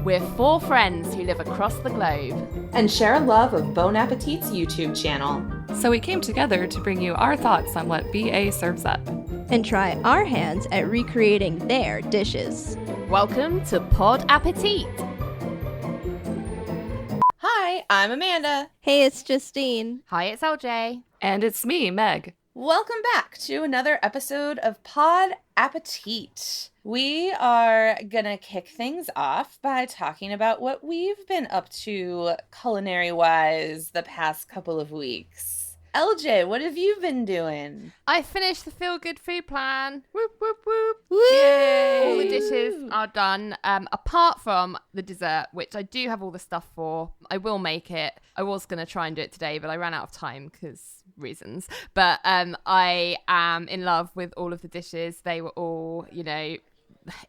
We're four friends who live across the globe and share a love of Bon Appétit's YouTube channel. So we came together to bring you our thoughts on what BA serves up. And try our hands at recreating their dishes. Welcome to Pod Appétit. Hi, I'm Amanda. Hey, it's Justine. Hi, it's LJ. And it's me, Meg. Welcome back to another episode of Pod Appétit. We are gonna kick things off by talking about what we've been up to culinary-wise the past couple of weeks. LJ, what have you been doing? I finished the Feel Good Food Plan. Whoop, whoop, whoop. Woo! Yay! All the dishes are done, apart from the dessert, which I do have all the stuff for. I will make it. I was going to try and do it today, but I ran out of time because reasons. But I am in love with all of the dishes. They were all, you know,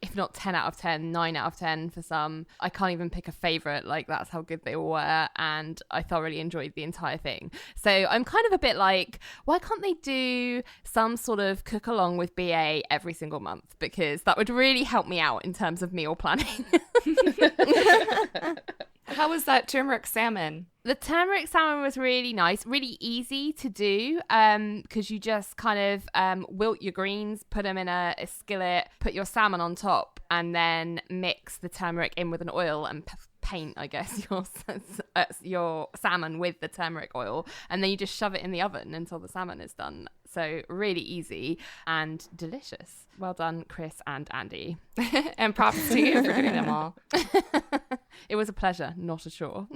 if not 10 out of 10, 9 out of 10 for some. I can't even pick a favorite, like that's how good they all were, and I thoroughly enjoyed the entire thing. So I'm kind of a bit like, why can't they do some sort of cook along with BA every single month, because that would really help me out in terms of meal planning. How was that turmeric salmon? The turmeric salmon was really nice, really easy to do, because you just kind of wilt your greens, put them in a skillet, put your salmon on top, and then mix the turmeric in with an oil and paint, I guess, your salmon with the turmeric oil, and then you just shove it in the oven until the salmon is done. So really easy and delicious. Well done, Chris and Andy. And props to you for doing them all. It was a pleasure, not a chore.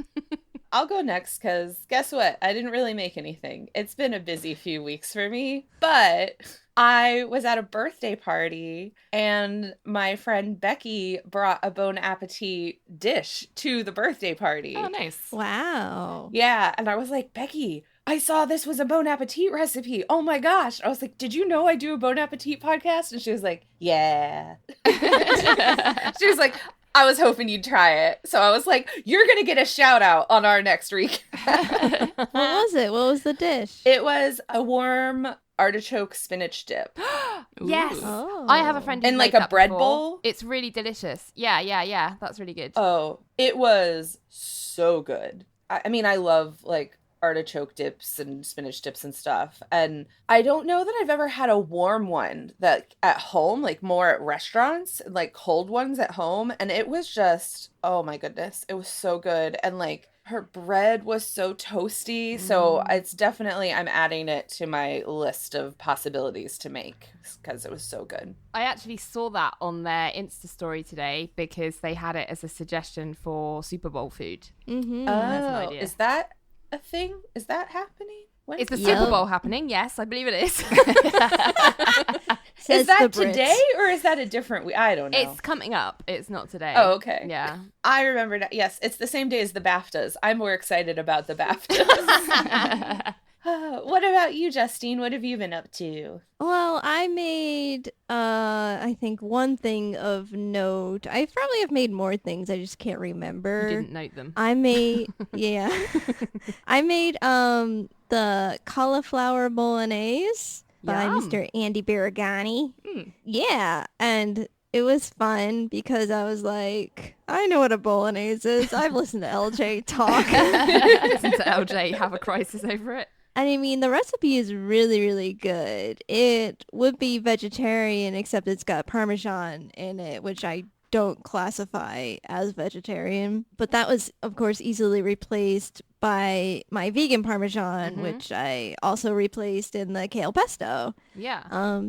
I'll go next because guess what? I didn't really make anything. It's been a busy few weeks for me, but I was at a birthday party and my friend Becky brought a Bon Appetit dish to the birthday party. Oh, nice. Wow. Yeah, and I was like, Becky, I saw this was a Bon Appetit recipe. Oh my gosh. I was like, did you know I do a Bon Appetit podcast? And she was like, yeah. She was like, I was hoping you'd try it. So I was like, you're going to get a shout out on our next recap. What was it? What was the dish? It was a warm artichoke spinach dip. Yes. Oh. I have a friend who's In like made a that bread before. bowl? It's really delicious. Yeah. That's really good. Oh, it was so good. I mean, I love like artichoke dips and spinach dips and stuff. And I don't know that I've ever had a warm one that at home, like more at restaurants, like cold ones at home. And it was just, oh my goodness, it was so good. And like her bread was so toasty. So it's definitely, I'm adding it to my list of possibilities to make because it was so good. I actually saw that on their Insta story today because they had it as a suggestion for Super Bowl food. Mm-hmm. That's an idea. Is that a thing? Is that happening? When Is the Yep. Super Bowl happening? Yes, I believe it is. Says is that the Brits. today or is that a different week? I don't know. It's coming up. It's not today. Oh, okay. Yeah. I remember that. Yes, it's the same day as the BAFTAs. I'm more excited about the BAFTAs. What about you, Justine? What have you been up to? Well, I made, I think one thing of note. I probably have made more things. I just can't remember. You didn't note them. I made, yeah. I made, the cauliflower bolognese by Yum. Mr. Andy Baragani. Mm. Yeah, and it was fun because I was like, I know what a bolognese is. I've listened to LJ talk. Listen to LJ have a crisis over it. And I mean, the recipe is really, really good. It would be vegetarian, except it's got Parmesan in it, which I don't classify as vegetarian. But that was, of course, easily replaced by my vegan Parmesan, which I also replaced in the kale pesto. Yeah.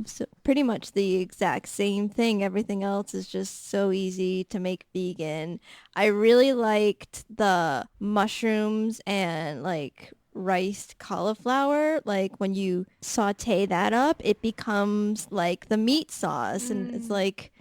So pretty much the exact same thing. Everything else is just so easy to make vegan. I really liked the mushrooms and like riced cauliflower. Like when you saute that up, it becomes like the meat sauce, and it's like,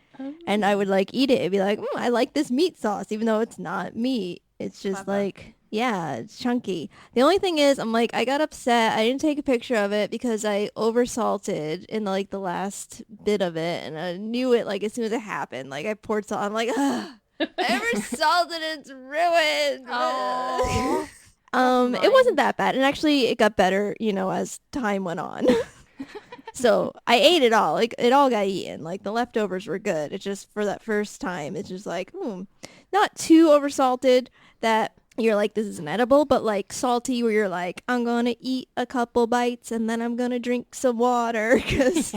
and I would like eat it. It'd be like, I like this meat sauce, even though it's not meat. It's just Clever. like, yeah, it's chunky. The only thing is, I'm like, I got upset. I didn't take a picture of it because I oversalted in like the last bit of it, and I knew it like as soon as it happened. Like I poured salt. I'm like, ugh, I oversalted. It's ruined. Oh. It wasn't that bad, and actually it got better, you know, as time went on. So I ate it all. Like it all got eaten. Like the leftovers were good. It's just for that first time, it's just like, not too oversalted that you're like, this isn't edible, but like salty where you're like, I'm going to eat a couple bites and then I'm going to drink some water because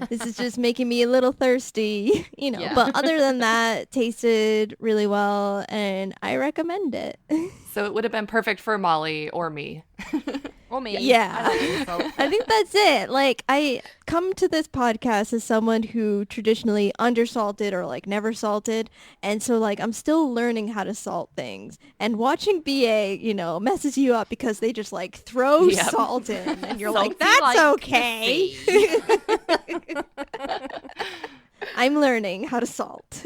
this is just making me a little thirsty, Yeah. But other than that, it tasted really well and I recommend it. So it would have been perfect for Molly or me. Or me. Yeah. I like the salt. I think that's it. Like, I come to this podcast as someone who traditionally undersalted or like never salted. And so like, I'm still learning how to salt things. And watching BA, messes you up because they just like throw Yep. salt in and you're Salty like, that's like okay. the I'm learning how to salt.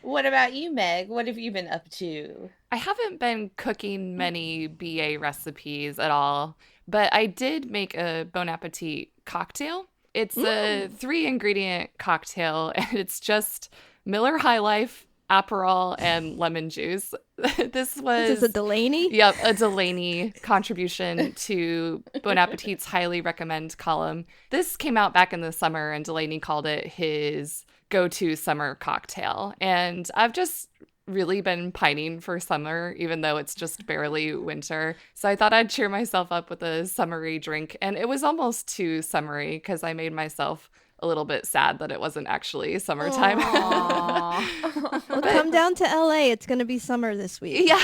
What about you, Meg? What have you been up to? I haven't been cooking many BA recipes at all, but I did make a Bon Appetit cocktail. It's a 3-ingredient cocktail, and it's just Miller High Life, Aperol, and lemon juice. This was... Is this a Delaney? Yep, a Delaney contribution to Bon Appetit's highly recommend column. This came out back in the summer, and Delaney called it his go-to summer cocktail. And I've just really been pining for summer, even though it's just barely winter. So I thought I'd cheer myself up with a summery drink. And it was almost too summery because I made myself a little bit sad that it wasn't actually summertime. Well, come down to LA. It's going to be summer this week. Yeah.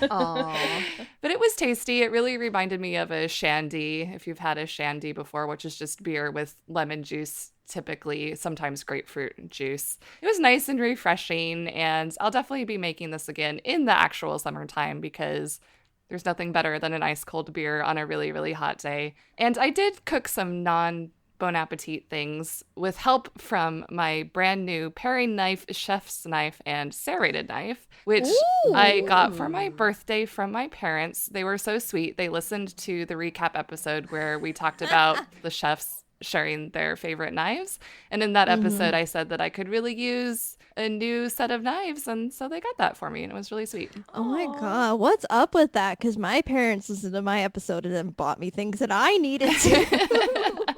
Aww. But it was tasty. It really reminded me of a shandy, if you've had a shandy before, which is just beer with lemon juice, typically, sometimes grapefruit juice. It was nice and refreshing, and I'll definitely be making this again in the actual summertime because there's nothing better than an ice cold beer on a really, really hot day. And I did cook some Bon Appetit things with help from my brand new paring knife, chef's knife, and serrated knife, which I got for my birthday from my parents. They were so sweet. They listened to the recap episode where we talked about the chefs sharing their favorite knives. And in that episode, I said that I could really use a new set of knives. And so they got that for me. And it was really sweet. Oh my God. What's up with that? Because my parents listened to my episode and then bought me things that I needed to.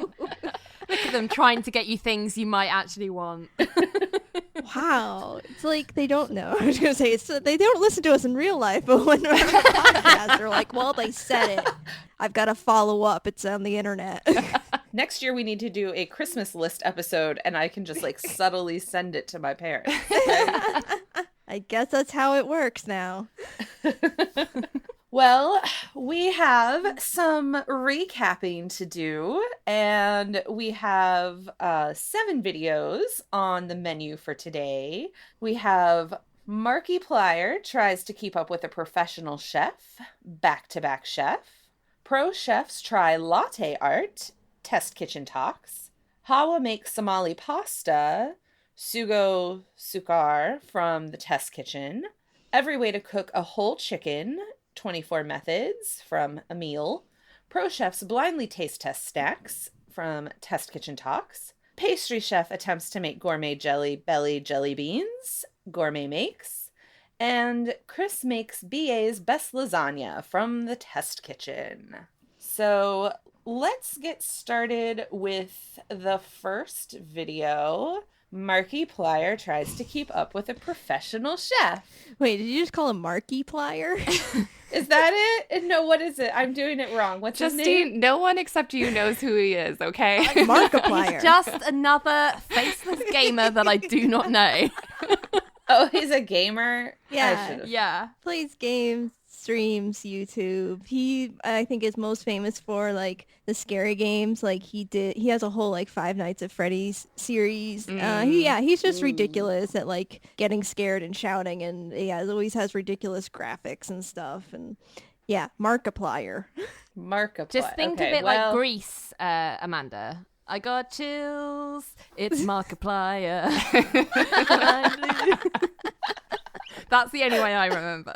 Look at them trying to get you things you might actually want. Wow. It's like they don't know. I was going to say, they don't listen to us in real life, but when we're on the podcast, they're like, well, they said it. I've got to follow up. It's on the internet. Next year we need to do a Christmas list episode and I can just like subtly send it to my parents. Right? I guess that's how it works now. Well, we have some recapping to do, and we have 7 videos on the menu for today. We have Markiplier tries to keep up with a professional chef, back-to-back chef. Pro chefs try latte art, test kitchen talks. Hawa makes Somali pasta, Suugo from the test kitchen. Every way to cook a whole chicken, 24 methods from Emil. Pro chefs blindly taste test snacks from Test Kitchen Talks. Pastry chef attempts to make gourmet jelly belly jelly beans. Gourmet makes. And Chris makes BA's best lasagna from the Test Kitchen. So let's get started with the first video. Markiplier tries to keep up with a professional chef. Wait, did you just call him Markiplier? Is that it? No, what is it? I'm doing it wrong. What's his name? Justine, no one except you knows who he is, okay? Markiplier. Just another faceless gamer that I do not know. Oh, he's a gamer? Yeah. Yeah. Plays games, streams, YouTube. He, I think, is most famous for like the scary games. Like he has a whole like Five Nights at Freddy's series. He's just ridiculous at like getting scared and shouting, and always has ridiculous graphics and stuff. And yeah, Markiplier. Markiplier. Just think of it like Grease, Amanda. I got chills. It's Markiplier. That's the only way I remember.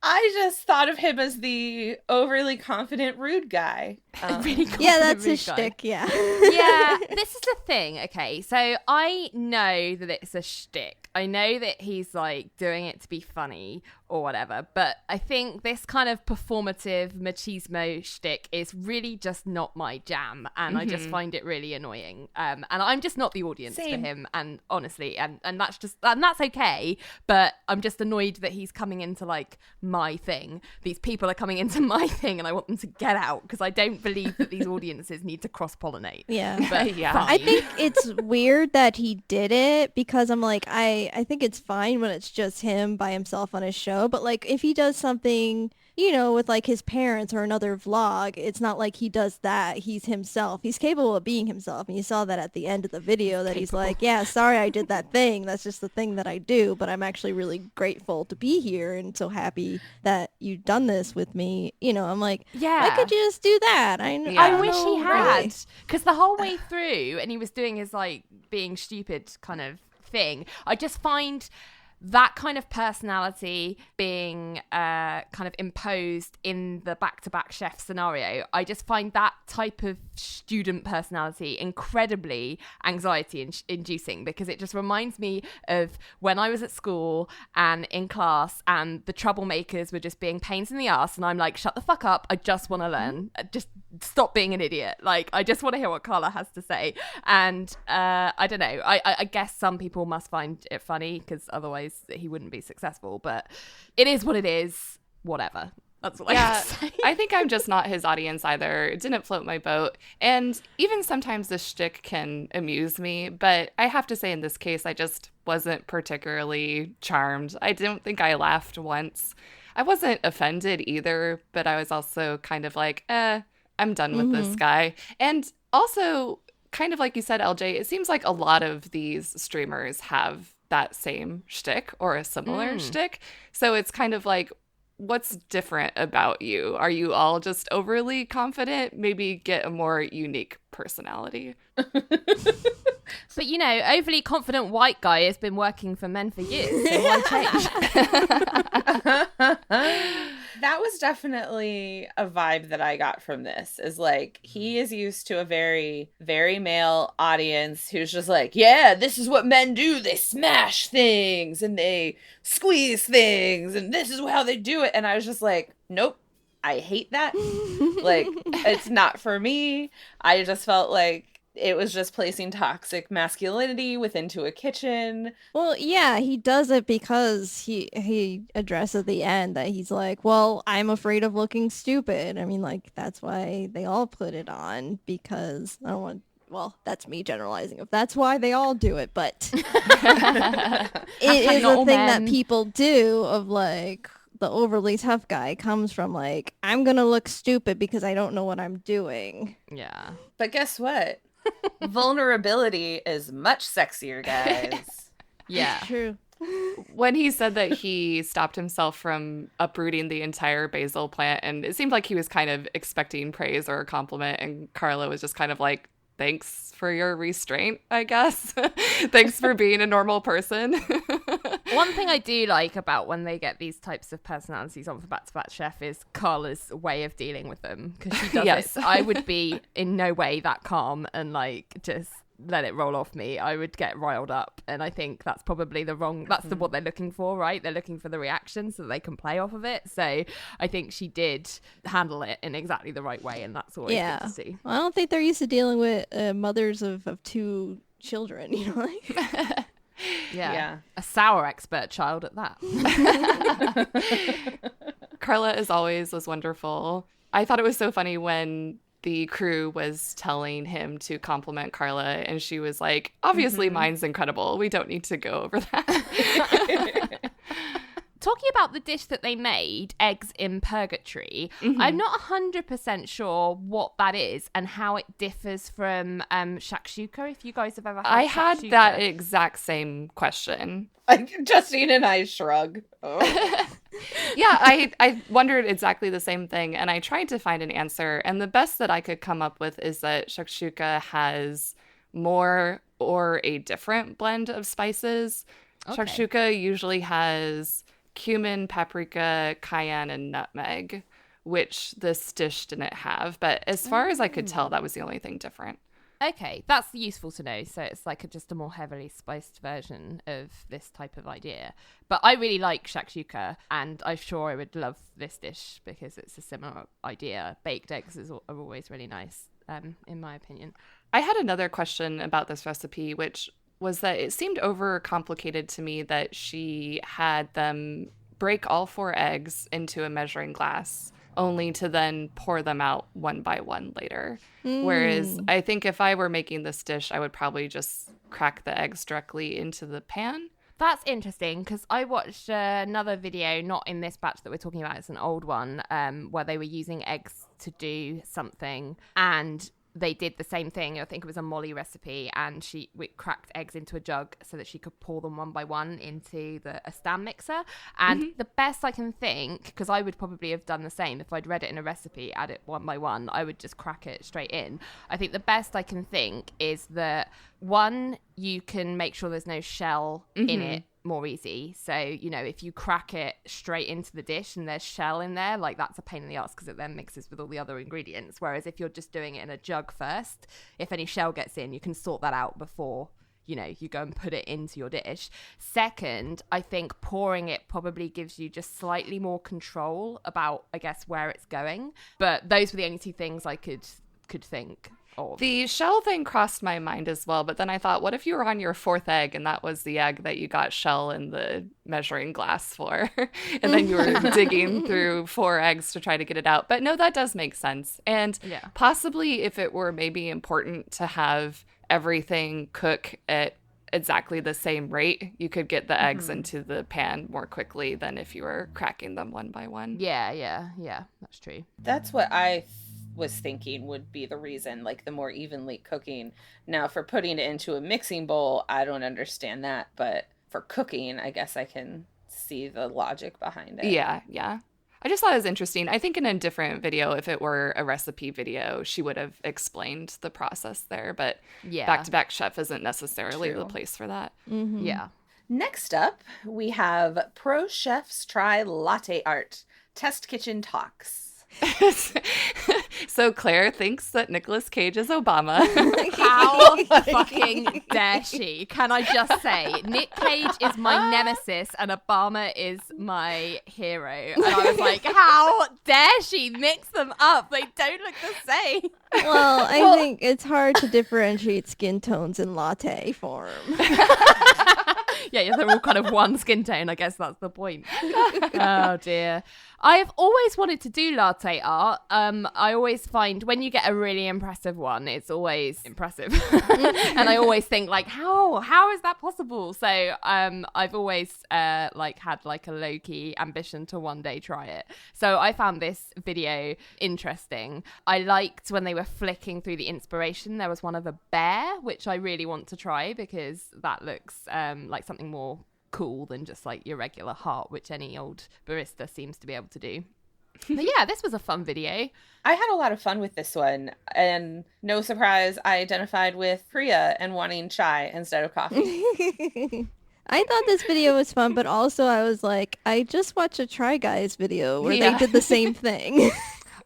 I just thought of him as the overly confident, rude guy. Yeah, that's his shtick, yeah. Yeah, this is the thing, okay? So I know that it's a shtick. I know that he's like doing it to be funny, or whatever. But I think this kind of performative machismo shtick is really just not my jam, and I just find it really annoying. And I'm just not the audience for him, and honestly, and that's okay. But I'm just annoyed that he's coming into like my thing. These people are coming into my thing, and I want them to get out because I don't believe that these audiences need to cross-pollinate. Yeah. But fine. I think it's weird that he did it because I'm like, I think it's fine when it's just him by himself on his show. But like if he does something, you know, with like his parents or another vlog, it's not like he does that. He's himself. He's capable of being himself. And you saw that at the end of the video that he's like, yeah, sorry I did that thing. That's just the thing that I do. But I'm actually really grateful to be here and so happy that you've done this with me. You know, I'm like, why could you just do that? I wish he had. Because the whole way through, and he was doing his like being stupid kind of thing, I just find that kind of personality being kind of imposed in the back-to-back chef scenario, I just find that type of student personality incredibly anxiety-inducing, because it just reminds me of when I was at school and in class and the troublemakers were just being pains in the ass, and I'm like, shut the fuck up, I just want to learn. Just stop being an idiot. Like, I just want to hear what Carla has to say. And I don't know. I guess some people must find it funny because otherwise he wouldn't be successful, but it is what it is. Whatever. That's what I have to say. I think I'm just not his audience either. It didn't float my boat. And even sometimes the shtick can amuse me, but I have to say in this case, I just wasn't particularly charmed. I don't think I laughed once. I wasn't offended either, but I was also kind of like, I'm done with this guy. And also, kind of like you said, LJ, it seems like a lot of these streamers have that same shtick or a similar shtick. So it's kind of like, what's different about you? Are you all just overly confident? Maybe get a more unique personality. But, you know, overly confident white guy has been working for men for years. So why change? That was definitely a vibe that I got from this, is like, he is used to a very, very male audience who's just like, yeah, this is what men do. They smash things and they squeeze things and this is how they do it. And I was just like, nope, I hate that. Like, it's not for me. I just felt like it was just placing toxic masculinity into a kitchen. Well, yeah, he does it because he addressed at the end that he's like, well, I'm afraid of looking stupid. I mean, like, that's why they all put it on, because I don't want, well, that's me generalizing if that's why they all do it, but it is a thing that people do of like, the overly tough guy comes from like, I'm gonna look stupid because I don't know what I'm doing. Yeah. But guess what? Vulnerability is much sexier, guys. Yeah. True. When he said that he stopped himself from uprooting the entire basil plant, and it seemed like he was kind of expecting praise or a compliment, and Carla was just kind of like, thanks for your restraint, I guess. Thanks for being a normal person. One thing I do like about when they get these types of personalities on for Back-to-Back Chef is Carla's way of dealing with them, because she does it. I would be in no way that calm and like just let it roll off me. I would get riled up, and I think that's probably what they're looking for, right? They're looking for the reaction so that they can play off of it. So I think she did handle it in exactly the right way, and that's always good to see. Well, I don't think they're used to dealing with mothers of two children, you know, like yeah, a sour expert child at that. Carla, as always, was wonderful. I thought it was so funny when the crew was telling him to compliment Carla, and she was like, obviously mine's incredible. We don't need to go over that. Talking about the dish that they made, eggs in purgatory, I'm not 100% sure what that is and how it differs from shakshuka, if you guys have ever had I had shakshuka. that exact same question. Justine and I shrug. Oh. Yeah, I wondered exactly the same thing, and I tried to find an answer, and the best that I could come up with is that shakshuka has more or a different blend of spices. Okay. Shakshuka usually has cumin, paprika, cayenne, and nutmeg, which this dish didn't have. But as far as I could tell, that was the only thing different. Okay, that's useful to know. So it's like just a more heavily spiced version of this type of idea. But I really like shakshuka, and I'm sure I would love this dish because it's a similar idea. Baked eggs are always really nice, in my opinion. I had another question about this recipe, which was that it seemed overcomplicated to me that she had them break all 4 eggs into a measuring glass, only to then pour them out one by one later. Whereas I think if I were making this dish, I would probably just crack the eggs directly into the pan. That's interesting because I watched another video, not in this batch that we're talking about, it's an old one, where they were using eggs to do something, and they did the same thing. I think it was a Molly recipe, and we cracked eggs into a jug so that she could pour them one by one into a stand mixer. And the best I can think, because I would probably have done the same if I'd read it in a recipe, add it one by one, I would just crack it straight in. I think the best I can think is that, one, you can make sure there's no shell in it more easy. So, if you crack it straight into the dish and there's shell in there, like that's a pain in the ass because it then mixes with all the other ingredients. Whereas if you're just doing it in a jug first, if any shell gets in, you can sort that out before, you go and put it into your dish. Second, I think pouring it probably gives you just slightly more control about, I guess, where it's going. But those were the only 2 things I could think of. The shell thing crossed my mind as well, but then I thought, what if you were on your 4th egg and that was the egg that you got shell in the measuring glass for, and then you were digging through 4 eggs to try to get it out? But no, that does make sense. And possibly if it were maybe important to have everything cook at exactly the same rate, you could get the eggs into the pan more quickly than if you were cracking them one by one. Yeah, that's true. That's what I was thinking would be the reason, like the more evenly cooking. Now, for putting it into a mixing bowl, I don't understand that, but for cooking, I guess I can see the logic behind it. Yeah. I just thought it was interesting. I think in a different video, if it were a recipe video, she would have explained the process there, but Back-to-Back Chef isn't necessarily the place for that. Yeah. Next up, we have Pro Chefs Try Latte Art, Test Kitchen Talks. So Claire thinks that Nicolas Cage is Obama. How fucking dare she? Can I just say, Nic Cage is my nemesis and Obama is my hero. And I was like, how dare she mix them up? They don't look the same. Well, I think it's hard to differentiate skin tones in latte form. Yeah, they're all kind of one skin tone. I guess that's the point. Oh dear. I have always wanted to do latte art. I always find when you get a really impressive one, it's always impressive. And I always think like, how is that possible? So I've always had like a low-key ambition to one day try it. So I found this video interesting. I liked when they were flicking through the inspiration. There was one of a bear, which I really want to try because that looks like something more cool than just like your regular heart, which any old barista seems to be able to do. But yeah, this was a fun video. I had a lot of fun with this one, and no surprise, I identified with Priya and wanting chai instead of coffee. I thought this video was fun, but also I was like, I just watched a Try Guys video where they did the same thing.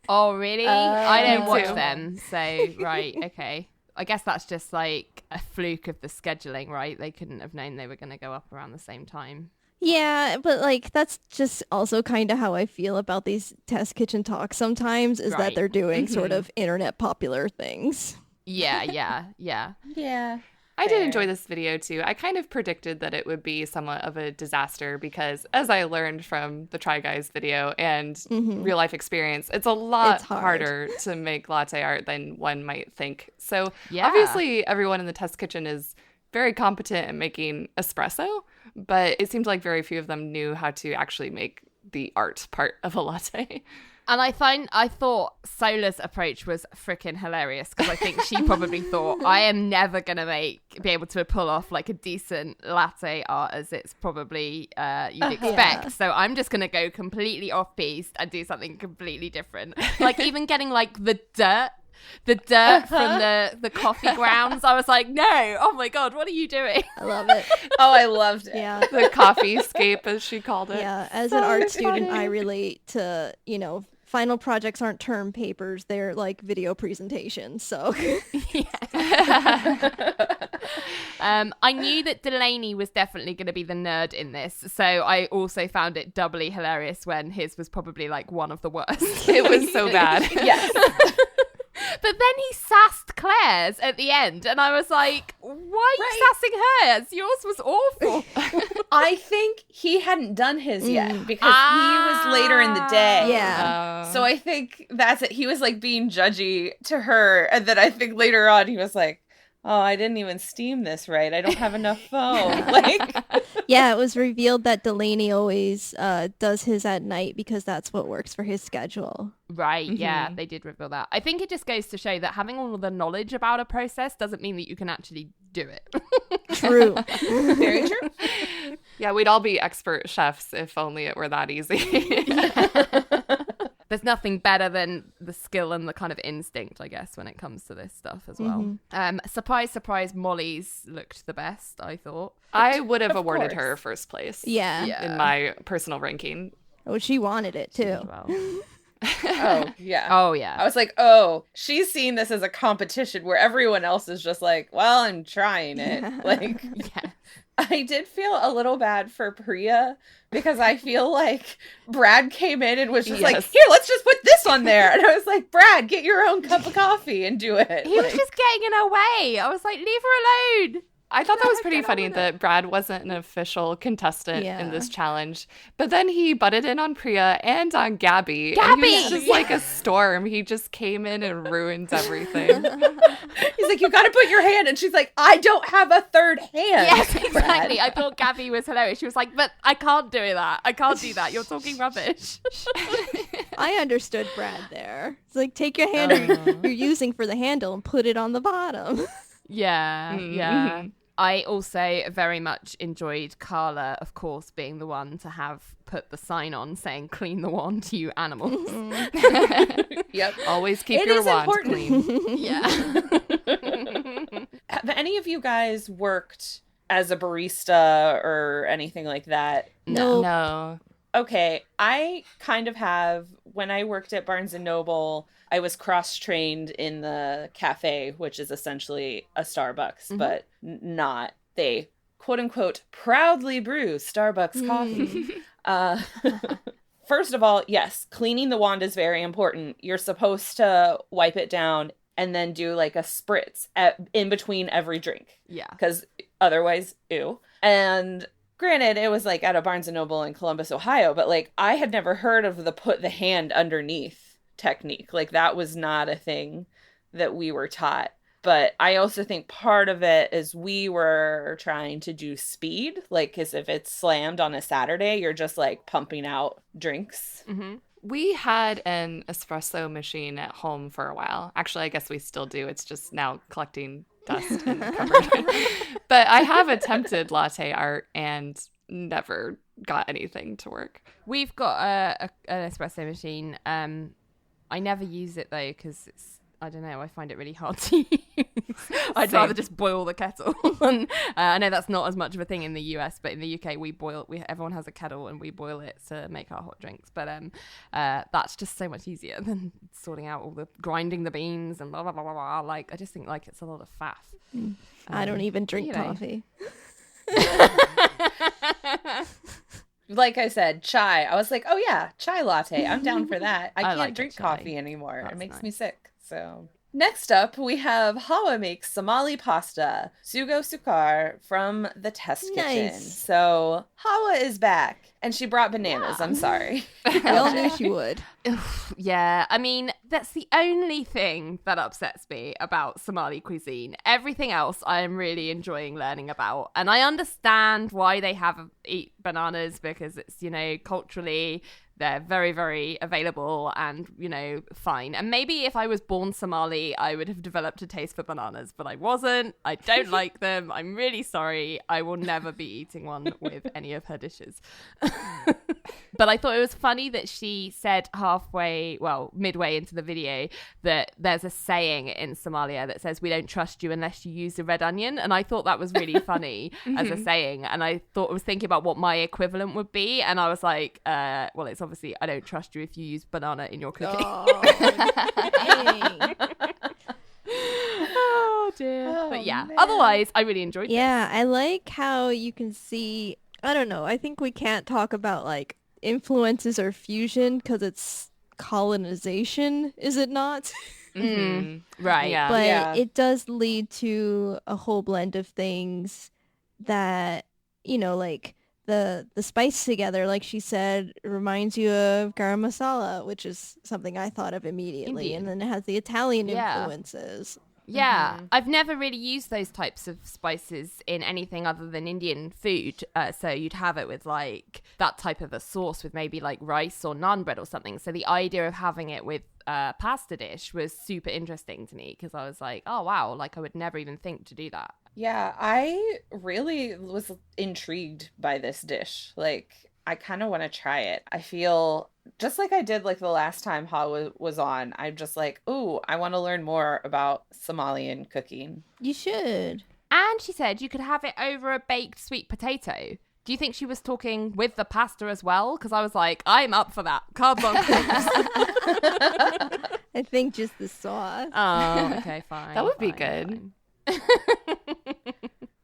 Oh, really? I don't watch too. them, so right, okay. I guess that's just like a fluke of the scheduling, right? They couldn't have known they were going to go up around the same time. Yeah, but like that's just also kind of how I feel about these test kitchen talks sometimes, is that they're doing sort of internet popular things. Yeah. Yeah. I did enjoy this video too. I kind of predicted that it would be somewhat of a disaster because, as I learned from the Try Guys video and real life experience, it's a lot harder to make latte art than one might think. So obviously everyone in the test kitchen is very competent at making espresso, but it seemed like very few of them knew how to actually make the art part of a latte. And I thought Sola's approach was freaking hilarious because I think she probably thought, I am never going to be able to pull off like a decent latte art as it's probably you'd expect. Yeah. So I'm just going to go completely off piste and do something completely different. Like even getting like the dirt from the coffee grounds. I was like, no, oh my God, what are you doing? I love it. Oh, I loved it. Yeah. The coffee scape, as she called it. Yeah, as an art student, I relate to, final projects aren't term papers, they're like video presentations, so. I knew that Delaney was definitely going to be the nerd in this, so I also found it doubly hilarious when his was probably like one of the worst. It was so bad. Yes. But then he sassed Claire's at the end, and I was like, why are you sassing hers? Yours was awful. I think he hadn't done his yet because he was later in the day. Yeah. So I think that's it. He was like being judgy to her, and then I think later on he was like, oh, I didn't even steam this right. I don't have enough foam. Like, Yeah, it was revealed that Delaney always does his at night because that's what works for his schedule. Right, yeah, they did reveal that. I think it just goes to show that having all of the knowledge about a process doesn't mean that you can actually do it. True. very true. Yeah, we'd all be expert chefs if only it were that easy. There's nothing better than the skill and the kind of instinct, I guess, when it comes to this stuff as well. Surprise, surprise, Molly's looked the best, I thought. I would have awarded course. her first place Yeah. in my personal ranking. Oh, she wanted it too. Well. Oh, yeah. Oh, yeah. I was like, oh, she's seeing this as a competition where everyone else is just like, well, I'm trying it. Like, Yeah. I did feel a little bad for Priya because I feel like Brad came in and was just like, Yes. here, let's just put this on there. And I was like, Brad, get your own cup of coffee and do it. He was Like, just getting in her way. I was like, leave her alone. I thought that was pretty Get on funny with that Brad wasn't an official contestant Yeah. in this challenge. But then he butted in on Priya and on Gabby. And he Gabby! was just like a storm. He just came in and ruined everything. he's like, you got to put your hand. And she's like, I don't have a third hand. Yes, Brad. exactly. I thought Gabby was hilarious. She was like, but I can't do that. I can't do that. You're talking rubbish. I understood Brad there. It's like, take your hand you're using for the handle and put it on the bottom. Yeah, yeah. I also very much enjoyed Carla, of course, being the one to have put the sign on saying clean the wand, you animals. Yep. Always keep It your is wand important. clean. Yeah. Have any of you guys worked as a barista or anything like that? No. No. Okay, I kind of have. When I worked at Barnes & Noble, I was cross-trained in the cafe, which is essentially a Starbucks, but not. They, quote-unquote, proudly brew Starbucks coffee. First of all, yes, cleaning the wand is very important. You're supposed to wipe it down and then do like a spritz in between every drink. Yeah. Because otherwise, ew. And granted, it was like at a Barnes & Noble in Columbus, Ohio, but like I had never heard of the put the hand underneath technique. Like that was not a thing that we were taught. But I also think part of it is we were trying to do speed. Like, because if it's slammed on a Saturday, you're just like pumping out drinks. Mm-hmm. We had an espresso machine at home for a while. Actually, I guess we still do. It's just now collecting dust in the cupboard. But I have attempted latte art and never got anything to work. We've got an espresso machine. I never use it though because it's, I don't know, I find it really hard to use. I'd rather just boil the kettle. And, I know that's not as much of a thing in the US, but in the UK everyone has a kettle and we boil it to make our hot drinks. But that's just so much easier than sorting out all the grinding the beans and blah blah blah blah blah. Like I just think like it's a lot of faff. I don't even drink you know. coffee. Like I said, chai. I was like, oh yeah, chai latte. I'm down for that. I can't like drink chai. coffee anymore. That's it makes nice. me sick. So next up, we have Hawa makes Somali pasta, Suugo Suqaar from the test kitchen. Nice. So Hawa is back, and she brought bananas. I'm sorry. We all knew she would. Yeah, I mean, that's the only thing that upsets me about Somali cuisine. Everything else I am really enjoying learning about. And I understand why they eat bananas because it's, culturally they're very, very available and, fine. And maybe if I was born Somali, I would have developed a taste for bananas, but I wasn't. I don't like them. I'm really sorry. I will never be eating one with any of her dishes. But I thought it was funny that she said midway into the video that there's a saying in Somalia that says, we don't trust you unless you use a red onion. And I thought that was really funny as a saying. And I was thinking about what my equivalent would be. And I was like, well, it's obviously obviously I don't trust you if you use banana in your cooking. Dang. Oh dear. Oh, But yeah, man. otherwise I really enjoyed Yeah, I like how you can see, I don't know, I think we can't talk about like influences or fusion because it's colonization, is it not? Right. Yeah. But Yeah. it does lead to a whole blend of things that, you know, like the spice together, like she said, reminds you of garam masala, which is something I thought of immediately. Indian. And then it has the Italian Yeah. influences. Yeah, I've never really used those types of spices in anything other than Indian food. So you'd have it with like that type of a sauce with maybe like rice or naan bread or something. So the idea of having it with a pasta dish was super interesting to me because I was like, oh wow, like I would never even think to do that. Yeah, I really was intrigued by this dish. Like, I kind of want to try it. I feel just like I did like the last time Hawa was on. I'm just like, ooh, I want to learn more about Somalian cooking. You should. And she said you could have it over a baked sweet potato. Do you think she was talking with the pasta as well? Because I was like, I'm up for that. Carbs on carbs. I think just the sauce. Oh, okay, fine. That would be fine, good. fine.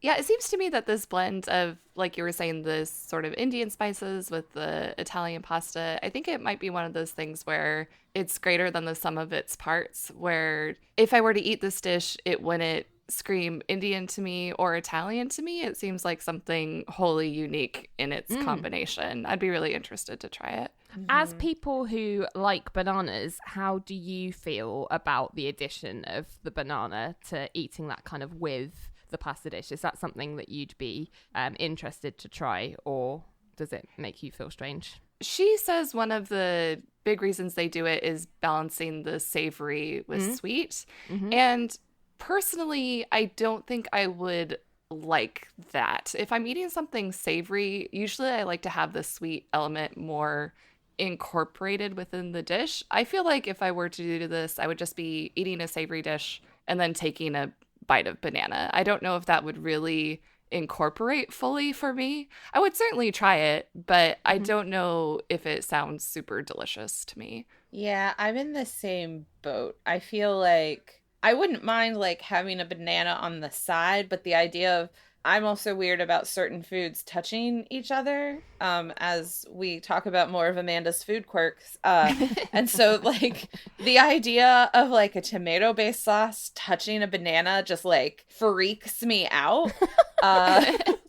Yeah, it seems to me that this blend of, like you were saying, this sort of Indian spices with the Italian pasta, I think it might be one of those things where it's greater than the sum of its parts, where if I were to eat this dish, it wouldn't scream Indian to me or Italian to me. It seems like something wholly unique in its combination. I'd be really interested to try it. As people who like bananas, how do you feel about the addition of the banana to eating that kind of with the pasta dish? Is that something that you'd be interested to try, or does it make you feel strange? She says one of the big reasons they do it is balancing the savory with sweet. And personally, I don't think I would like that. If I'm eating something savory, usually I like to have the sweet element more incorporated within the dish. I feel like if I were to do this, I would just be eating a savory dish and then taking a bite of banana. I don't know if that would really incorporate fully for me. I would certainly try it, but I don't know if it sounds super delicious to me. Yeah, I'm in the same boat. I feel like I wouldn't mind like having a banana on the side, but the idea of I'm also weird about certain foods touching each other, as we talk about more of Amanda's food quirks. And so, like, the idea of, like, a tomato-based sauce touching a banana just, like, freaks me out.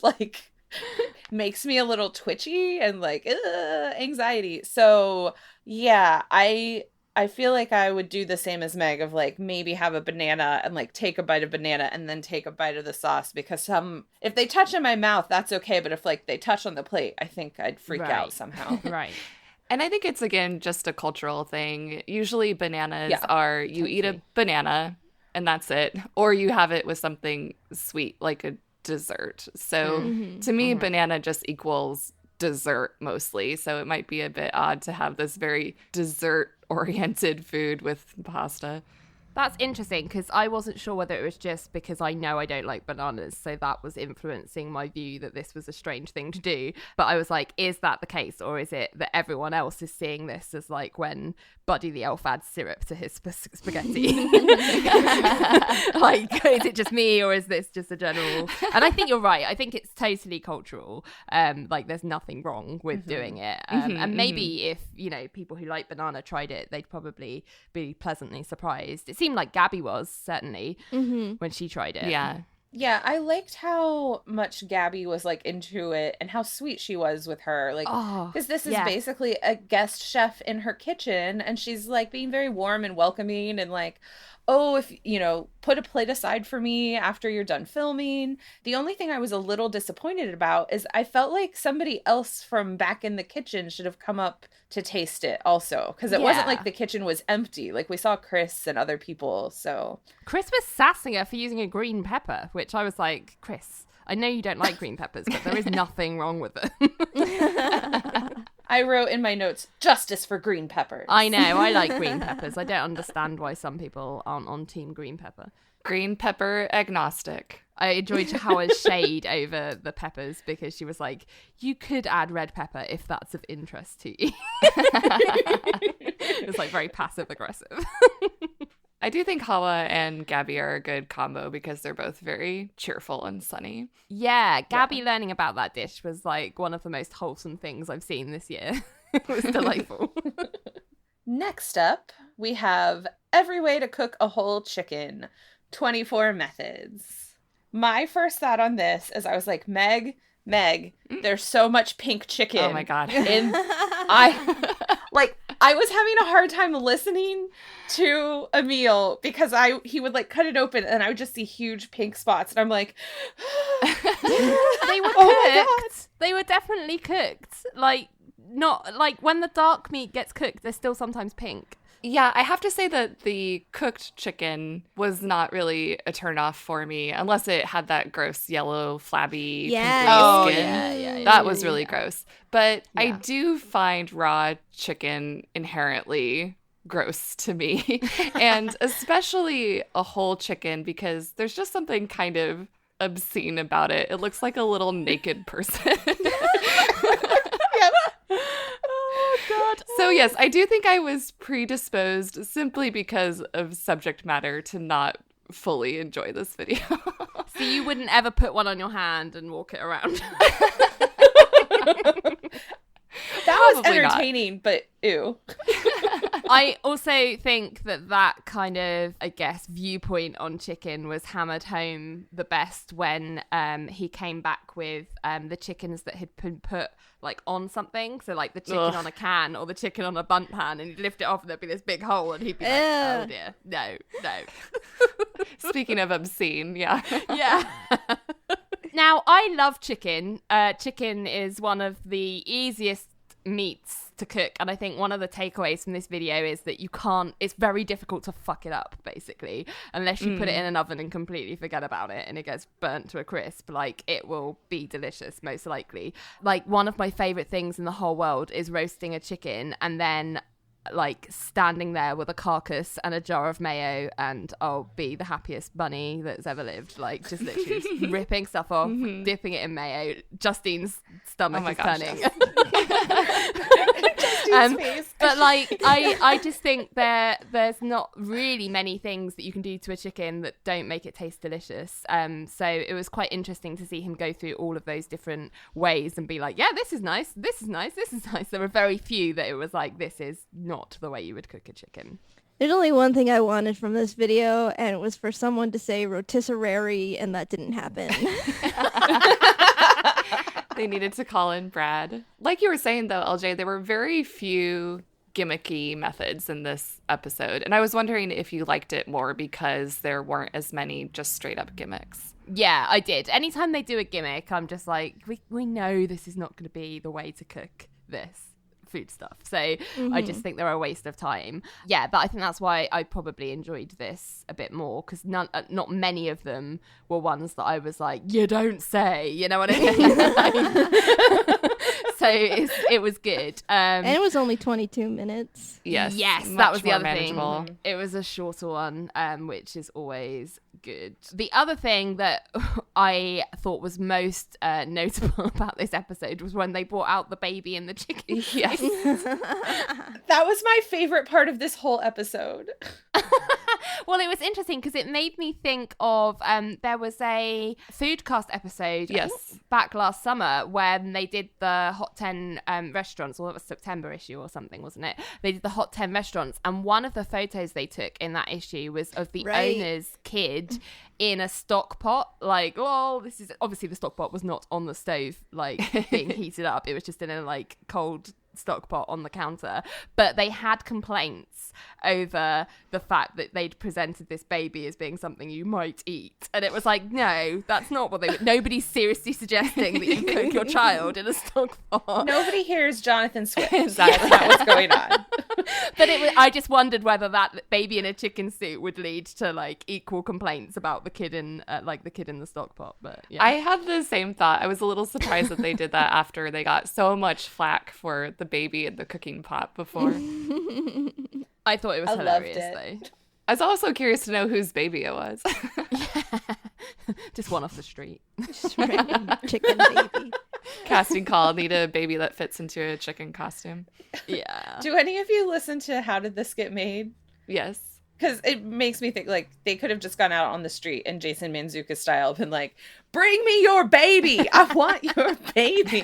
Like, makes me a little twitchy and, like, anxiety. So, yeah, I feel like I would do the same as Meg of like maybe have a banana and like take a bite of banana and then take a bite of the sauce, because if they touch in my mouth, that's okay. But if like they touch on the plate, I think I'd freak out somehow. Right. And I think it's, again, just a cultural thing. Usually bananas are, you eat a banana and that's it. Or you have it with something sweet, like a dessert. So to me, banana just equals dessert mostly. So it might be a bit odd to have this very dessert-oriented food with pasta. That's interesting because I wasn't sure whether it was just because I know I don't like bananas, so that was influencing my view that this was a strange thing to do. But I was like, is that the case, or is it that everyone else is seeing this as like when Buddy the Elf adds syrup to his spaghetti? Like, is it just me, or is this just a general? And I think you're right. I think it's totally cultural. Like, there's nothing wrong with doing it. And maybe if, you know, people who like banana tried it, they'd probably be pleasantly surprised. It seemed like Gabby was, certainly, when she tried it. Yeah, I liked how much Gabby was like into it and how sweet she was with her. Like, because this is basically a guest chef in her kitchen, and she's like being very warm and welcoming and like, oh, if, you know, put a plate aside for me after you're done filming. The only thing I was a little disappointed about is I felt like somebody else from back in the kitchen should have come up to taste it also, because it wasn't like the kitchen was empty. Like, we saw Chris and other people, so. Chris was sassing her for using a green pepper, which I was like, Chris, I know you don't like green peppers, but there is nothing wrong with them. I wrote in my notes, justice for green peppers. I know, I like green peppers. I don't understand why some people aren't on team green pepper. Green pepper agnostic. I enjoyed Hawa's shade over the peppers because she was like, you could add red pepper if that's of interest to you. It was like very passive aggressive. I do think Hawa and Gabby are a good combo because they're both very cheerful and sunny. Yeah, Gabby learning about that dish was like one of the most wholesome things I've seen this year. It was delightful. Next up, we have every way to cook a whole chicken, 24 methods. My first thought on this is I was like, Meg, there's so much pink chicken. Oh my God. I was having a hard time listening to a meal because he would like cut it open and I would just see huge pink spots and I'm like, they were cooked. They were definitely cooked. Like, not like when the dark meat gets cooked, they're still sometimes pink. Yeah, I have to say that the cooked chicken was not really a turnoff for me unless it had that gross yellow flabby pimply skin. Yeah. That was really gross. But I do find raw chicken inherently gross to me. And especially a whole chicken because there's just something kind of obscene about it. It looks like a little naked person. God. So yes, I do think I was predisposed simply because of subject matter to not fully enjoy this video. So you wouldn't ever put one on your hand and walk it around? That was entertaining, but ew. I also think that kind of, I guess, viewpoint on chicken was hammered home the best when he came back with the chickens that had been put like on something. So like the chicken on a can or the chicken on a bundt pan, and he'd lift it off and there'd be this big hole and he'd be like, oh dear, no. Speaking of obscene, yeah. Now, I love chicken. Chicken is one of the easiest meats to cook, and I think one of the takeaways from this video is that it's very difficult to fuck it up, basically, unless you put it in an oven and completely forget about it and it gets burnt to a crisp. Like, it will be delicious, most likely. Like, one of my favorite things in the whole world is roasting a chicken and then like standing there with a carcass and a jar of mayo, and I'll be the happiest bunny that's ever lived. Like, just literally just ripping stuff off, dipping it in mayo. Justine's stomach is turning. But like, I just think there's not really many things that you can do to a chicken that don't make it taste delicious. So it was quite interesting to see him go through all of those different ways and be like, yeah, this is nice, this is nice, this is nice. There were very few that it was like, this is not the way you would cook a chicken. There's only one thing I wanted from this video, and it was for someone to say rotisserie, and that didn't happen. They needed to call in Brad. Like you were saying, though, LJ, there were very few gimmicky methods in this episode. And I was wondering if you liked it more because there weren't as many just straight up gimmicks. Yeah, I did. Anytime they do a gimmick, I'm just like, we know this is not going to be the way to cook this food stuff. So I just think they're a waste of time. Yeah, but I think that's why I probably enjoyed this a bit more, because not many of them were ones that I was like, you don't say, you know what I mean? So it was good. And it was only 22 minutes. Yes, that was the other thing. It was a shorter one, which is always good. The other thing that I thought was most notable about this episode was when they brought out the baby and the chicken. Yes. That was my favorite part of this whole episode. Well, it was interesting because it made me think of there was a Foodcast episode back last summer when they did the Hot 10 restaurants, or it was September issue or something, wasn't it? They did the Hot 10 restaurants, and one of the photos they took in that issue was of the owner's kid in a stock pot. Like, oh, this is obviously the stock pot was not on the stove, like being heated up. It was just in a like cold stock pot on the counter, but they had complaints over the fact that they'd presented this baby as being something you might eat, and it was like, no, that's not what nobody's seriously suggesting that you cook your child in a stock pot. Nobody hears Jonathan Swift. Exactly. That's what's going on. But I just wondered whether that baby in a chicken suit would lead to like equal complaints about the kid in the stock pot. But yeah, I had the same thought. I was a little surprised that they did that after they got so much flack for the baby in the cooking pot before. I thought it was hilarious though. I was also curious to know whose baby it was. Just one off the street. Just random chicken baby. Casting call, need a baby that fits into a chicken costume. Yeah. Do any of you listen to How Did This Get Made? Yes. Because it makes me think, like, they could have just gone out on the street and Jason Mantzoukas style been like, bring me your baby. I want your baby.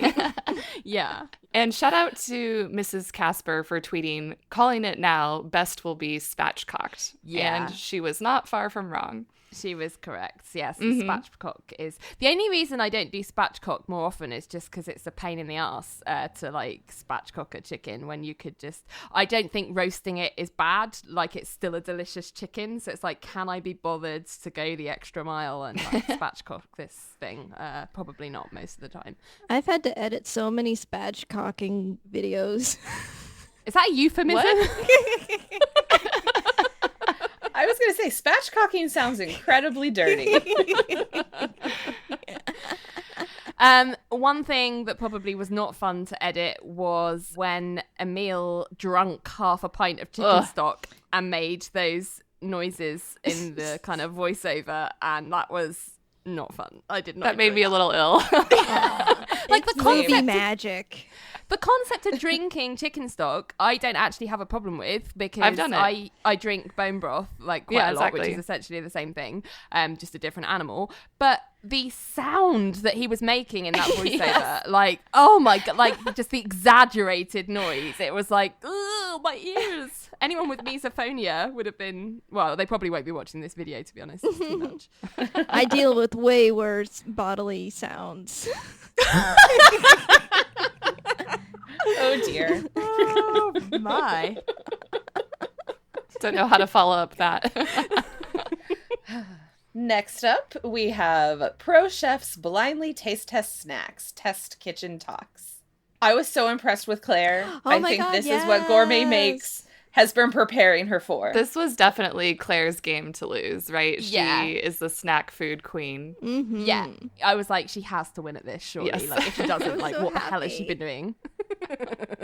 Yeah. And shout out to Mrs. Casper for tweeting, calling it now, best will be spatchcocked. Yeah. And she was not far from wrong. She was correct. Yes, spatchcock is the only reason I don't do spatchcock more often is just because it's a pain in the ass to like spatchcock a chicken when you could just. I don't think roasting it is bad. Like it's still a delicious chicken, so it's like, can I be bothered to go the extra mile and like spatchcock this thing? Probably not most of the time. I've had to edit so many spatchcocking videos. Is that a euphemism? I was going to say, spatchcocking sounds incredibly dirty. One thing that probably was not fun to edit was when Emil drunk half a pint of chicken stock and made those noises in the kind of voiceover, and that was not fun. I did not. That made me a little ill. Like the Movie concept. magic. The concept of drinking chicken stock, I don't actually have a problem with because I've done it. I drink bone broth like quite a lot, which is essentially the same thing, just a different animal. But the sound that he was making in that voiceover, like, oh my God, like just the exaggerated noise. It was like, oh, my ears. Anyone with misophonia would have been, well, they probably won't be watching this video, to be honest. It's too much. I deal with way worse bodily sounds. Oh, dear. Oh, my. Don't know how to follow up that. Next up, we have Pro Chef's Blindly Taste Test Snacks, Test Kitchen Talks. I was so impressed with Claire. I think this is what Gourmet Makes has been preparing her for. This was definitely Claire's game to lose, right? Yeah. She is the snack food queen. Mm-hmm. Yeah. I was like, she has to win at this, surely. Yes. Like, if she doesn't, like, so what the hell has she happy. been doing?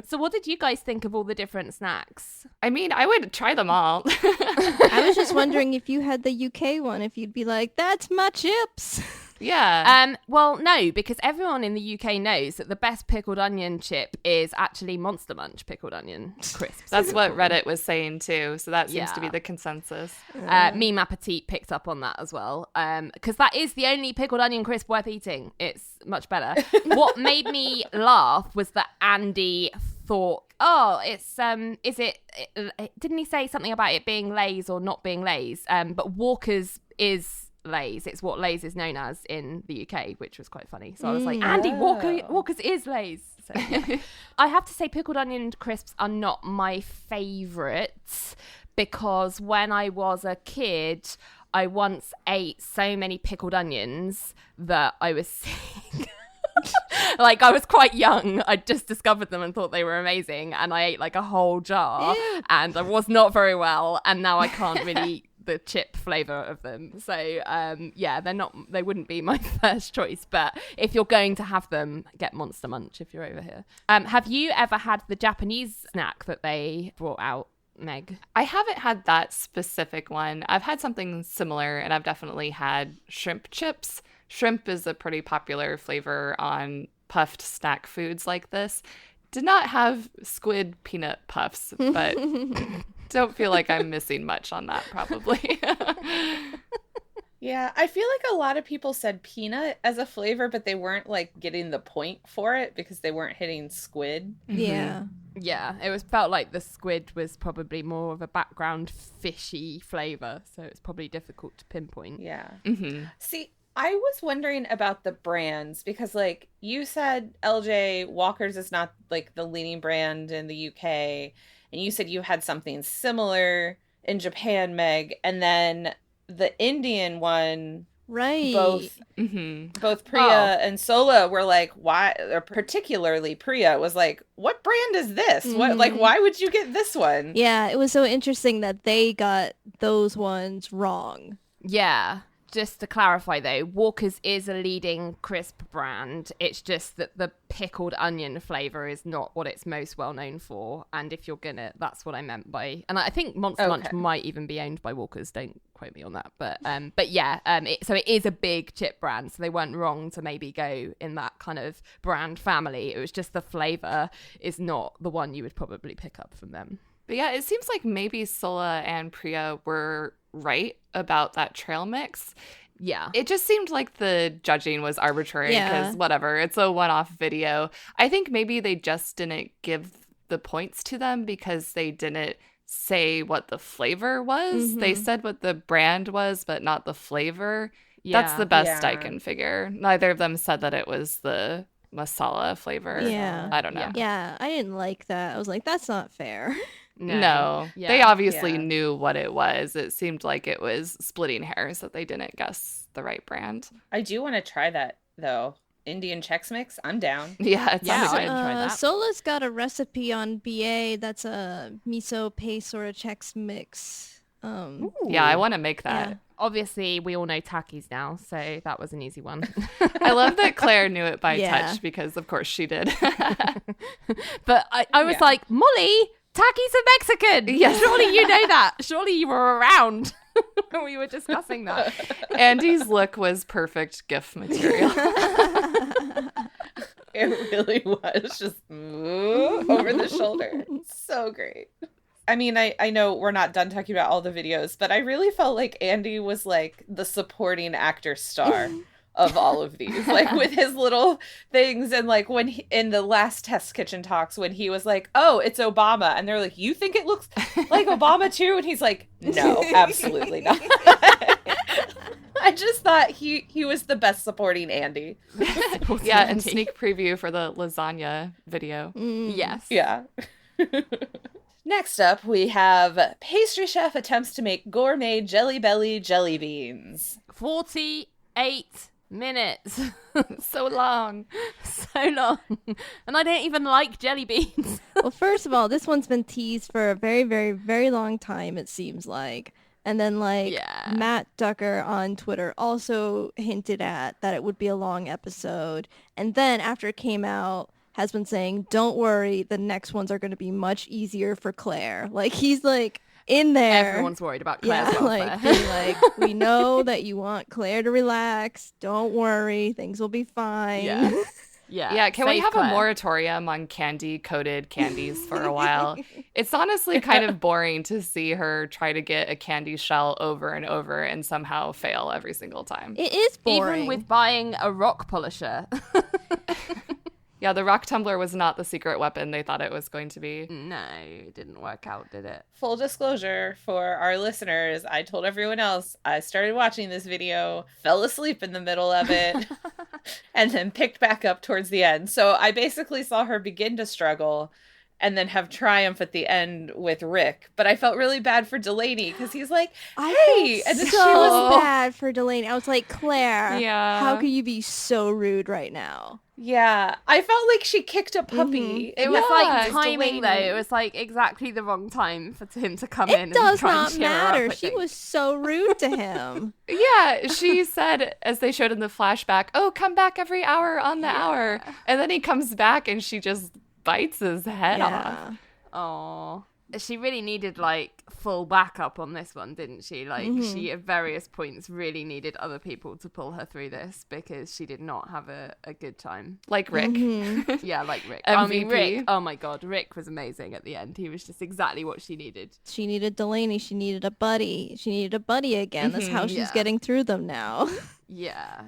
So what did you guys think of all the different snacks? I mean, I would try them all. I was just wondering if you had the UK one, if you'd be like, that's my chips. Yeah. Well, no, because everyone in the UK knows that the best pickled onion chip is actually Monster Munch pickled onion crisps. That's what Reddit was saying too. So that seems to be Yeah. the consensus. Meme Appetit picked up on that as well, because that is the only pickled onion crisp worth eating. It's much better. What made me laugh was that Andy thought, oh, it's didn't he say something about it being Lay's or not being Lay's? But Walker's is Lay's. It's what Lay's is known as in the UK, which was quite funny. So I was like, Andy, Walker's is Lay's. So, yeah. I have to say pickled onion crisps are not my favourites because when I was a kid, I once ate so many pickled onions that I was sick. Like, I was quite young. I just discovered them and thought they were amazing, and I ate like a whole jar. Ew. And I was not very well, and now I can't really eat the chip flavor of them. So yeah, they wouldn't be my first choice, but if you're going to have them, get Monster Munch if you're over here. Have you ever had the Japanese snack that they brought out, Meg? I haven't had that specific one. I've had something similar, and I've definitely had shrimp chips. Shrimp is a pretty popular flavor on puffed snack foods like this. Did not have squid peanut puffs, but don't feel like I'm missing much on that probably. Yeah, I feel like a lot of people said peanut as a flavor, but they weren't like getting the point for it because they weren't hitting squid. Yeah. Yeah, it felt like the squid was probably more of a background fishy flavor, so it's probably difficult to pinpoint. Yeah. Mm-hmm. See, I was wondering about the brands because, like, you said LJ Walker's is not like the leading brand in the UK, and you said you had something similar in Japan, Meg, and then the Indian one, Right. both Priya and Sola were like, why? Or particularly Priya was like, what brand is this? What, like, why would you get this one? Yeah, it was so interesting that they got those ones wrong. Yeah. Just to clarify though, Walker's is a leading crisp brand. It's just that the pickled onion flavour is not what it's most well known for. And if you're gonna, that's what I meant by, and I think Monster Munch might even be owned by Walker's. Don't quote me on that. But yeah, so it is a big chip brand. So they weren't wrong to maybe go in that kind of brand family. It was just the flavour is not the one you would probably pick up from them. But yeah, it seems like maybe Sola and Priya were right about that trail mix. Yeah. It just seemed like the judging was arbitrary because whatever, it's a one-off video. I think maybe they just didn't give the points to them because they didn't say what the flavor was. They said what the brand was, but not the flavor. That's the best I can figure. Neither of them said that it was the masala flavor. Yeah. I don't know. Yeah, I didn't like that. I was like, that's not fair. No. They obviously knew what it was. It seemed like it was splitting hairs that they didn't guess the right brand. I do want to try that, though. Indian Chex Mix, I'm down. Yeah, it sounds good. Try that. Sola's got a recipe on BA that's a miso paste or a Chex Mix. Yeah, I want to make that. Yeah. Obviously, we all know Takis now, so that was an easy one. I love that Claire knew it by touch because, of course, she did. But I was like, Molly, Takis are Mexican. Yeah. Surely you know that. Surely you were around when we were discussing that. Andy's look was perfect GIF material. It really was just over the shoulder. So great. I mean, I know we're not done talking about all the videos, but I really felt like Andy was like the supporting actor star of all of these, like with his little things. And like when in the last Test Kitchen Talks, when he was like, oh, it's Obama. And they're like, you think it looks like Obama too? And he's like, no, absolutely not. I just thought he was the best supporting Andy. Yeah, and sneak preview for the lasagna video. Yes. Yeah. Next up, we have pastry chef attempts to make gourmet Jelly Belly jelly beans. 48 minutes. So long. So long. And I don't even like jelly beans. Well, first of all, this one's been teased for a very, very, very long time, it seems like. And then, Matt Ducker on Twitter also hinted at that it would be a long episode. And then, after it came out, has been saying, don't worry, the next ones are going to be much easier for Claire. Like, he's, like, in there. Everyone's worried about Claire's welfare. Being like, we know that you want Claire to relax. Don't worry. Things will be fine. Yeah. Can we have Claire. a moratorium on candy-coated candies for a while? It's honestly kind of boring to see her try to get a candy shell over and over and somehow fail every single time. It is boring. Even with buying a rock polisher. Yeah, the rock tumbler was not the secret weapon they thought it was going to be. No, it didn't work out, did it? Full disclosure for our listeners, I told everyone else I started watching this video, fell asleep in the middle of it, and then picked back up towards the end. So I basically saw her begin to struggle and then have triumph at the end with Rick. But I felt really bad for Delaney because he's like, hey! I And then felt she was bad for Delaney. I was like, Claire, how could you be so rude right now? Yeah, I felt like she kicked a puppy. It was like timing Delaney. though. It was like exactly the wrong time for him to come in. It does and try not and cheer her matter. up, I She think. was so rude to him. Yeah, she said, as they showed in the flashback, oh, come back every hour on the hour. And then he comes back and she just bites his head off. Oh, she really needed like full backup on this one, didn't she? Like she at various points really needed other people to pull her through this because she did not have a good time. Like Rick. Yeah, like Rick. MVP. I mean, Rick. Oh my God, Rick was amazing at the end. He was just exactly what she needed. She needed Delaney. She needed a buddy. She needed a buddy again. That's how she's getting through them now. Yeah.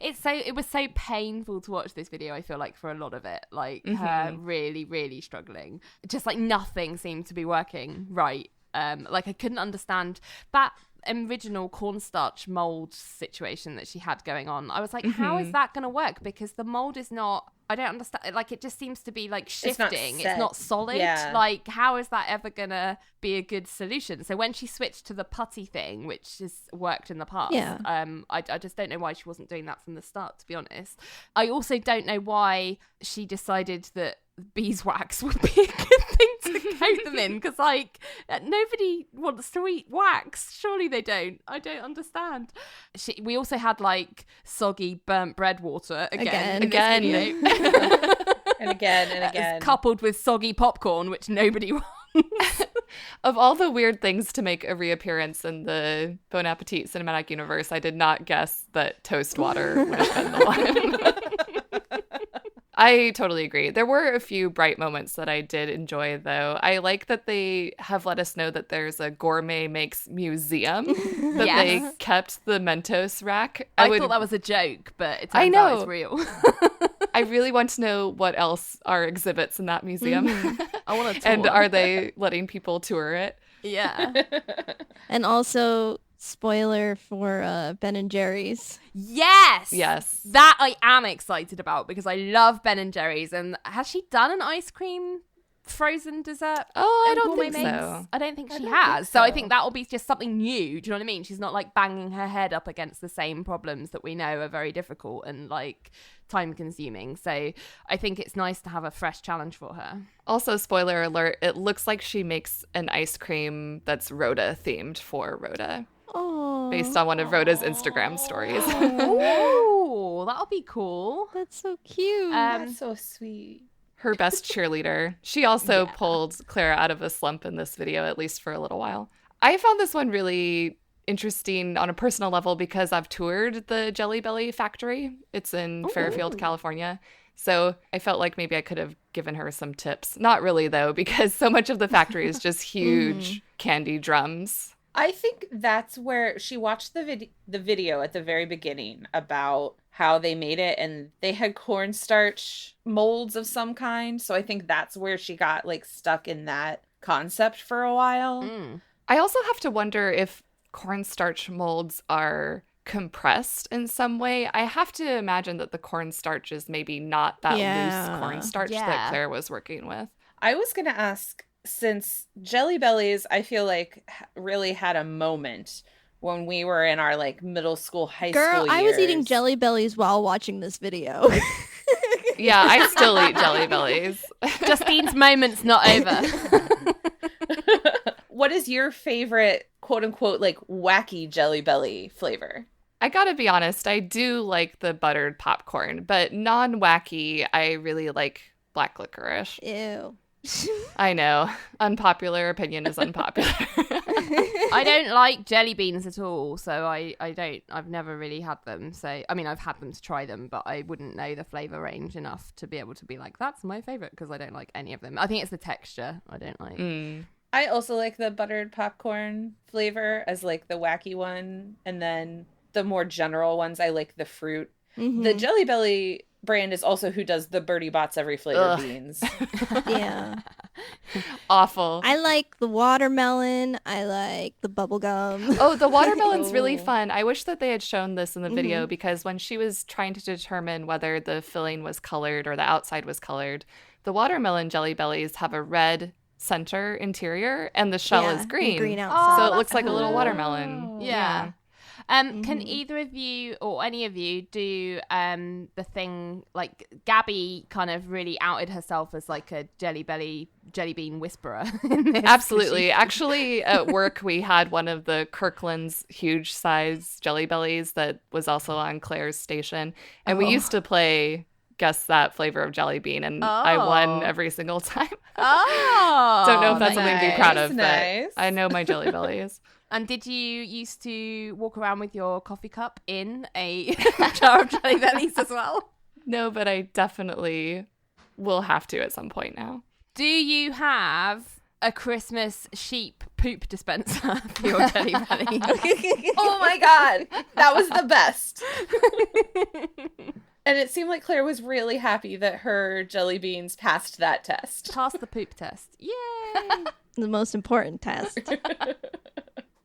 It was so painful to watch this video, I feel like, for a lot of it. Like her really, really struggling. Just like nothing seemed to be working right. Like I couldn't understand that original cornstarch mold situation that she had going on. I was like, how is that going to work? Because the mold is not, I don't understand. Like it just seems to be like shifting. It's not solid. Yeah. Like how is that ever going to be a good solution? So when she switched to the putty thing, which has worked in the past, I just don't know why she wasn't doing that from the start, to be honest. I also don't know why she decided that beeswax would be a good thing. thing to coat them in, because like nobody wants to eat wax. Surely they don't. I don't understand. We also had like soggy burnt bread water again. And again. Coupled with soggy popcorn, which nobody wants. Of all the weird things to make a reappearance in the Bon Appetit cinematic universe, I did not guess that toast water would have been the one. I totally agree. There were a few bright moments that I did enjoy, though. I like that they have let us know that there's a Gourmet Makes museum, that they kept the Mentos rack. I thought that was a joke, but it turns out it's real. I really want to know what else are exhibits in that museum. I want to tour. And are they letting people tour it? Yeah. And also, spoiler for Ben and Jerry's. Yes. That I am excited about, because I love Ben and Jerry's. And has she done an ice cream frozen dessert? Oh, I don't think so. I don't think she has. So I think that will be just something new. Do you know what I mean? She's not like banging her head up against the same problems that we know are very difficult and like time consuming. So I think it's nice to have a fresh challenge for her. Also, spoiler alert, it looks like she makes an ice cream that's Rhoda themed for Rhoda. Oh, based on one of Rhoda's Instagram stories. Oh, that'll be cool. That's so cute. That's so sweet. Her best cheerleader. She also pulled Clara out of a slump in this video, at least for a little while. I found this one really interesting on a personal level because I've toured the Jelly Belly factory. It's in Fairfield, California. So I felt like maybe I could have given her some tips. Not really, though, because so much of the factory is just huge candy drums. I think that's where she watched the video at the very beginning about how they made it, and they had cornstarch molds of some kind. So I think that's where she got like stuck in that concept for a while. I also have to wonder if cornstarch molds are compressed in some way. I have to imagine that the cornstarch is maybe not that loose cornstarch that Claire was working with. I was going to ask, since Jelly Bellies, I feel like really had a moment when we were in our like middle school, high school years. I was eating Jelly Bellies while watching this video. Yeah, I still eat Jelly Bellies. Justine's moment's not over. What is your favorite, quote unquote, like wacky Jelly Belly flavor? I gotta be honest, I do like the buttered popcorn, but non-wacky, I really like black licorice. Ew. I know. Unpopular opinion is unpopular. I don't like jelly beans at all, so I've never really had them. So, I mean, I've had them to try them, but I wouldn't know the flavour range enough to be able to be like, that's my favourite, because I don't like any of them. I think it's the texture I don't like. I also like the buttered popcorn flavor as like the wacky one, and then the more general ones, I like the fruit. The Jelly Belly brand is also who does the Bertie Bott's every flavor beans. Yeah. Awful. I like the watermelon. I like the bubble gum. Oh, the watermelon's really fun. I wish that they had shown this in the video, because when she was trying to determine whether the filling was colored or the outside was colored, the watermelon Jelly Bellies have a red center interior and the shell is green. Green outside. So it looks like a little watermelon. Yeah. Can either of you or any of you do the thing, like Gabby kind of really outed herself as like a jelly bean whisperer in this. Absolutely. Actually, at work, we had one of the Kirkland's huge size Jelly Bellies that was also on Claire's station. And we used to play Guess That Flavor of Jelly Bean, and I won every single time. Don't know if that's something to be proud of, but I know my Jelly Bellies. And did you used to walk around with your coffee cup in a jar of Jelly Bellies as well? No, but I definitely will have to at some point now. Do you have a Christmas sheep poop dispenser for your Jelly Belly? Oh my god, that was the best. And it seemed like Claire was really happy that her jelly beans passed that test. Passed the poop test. Yay! The most important test.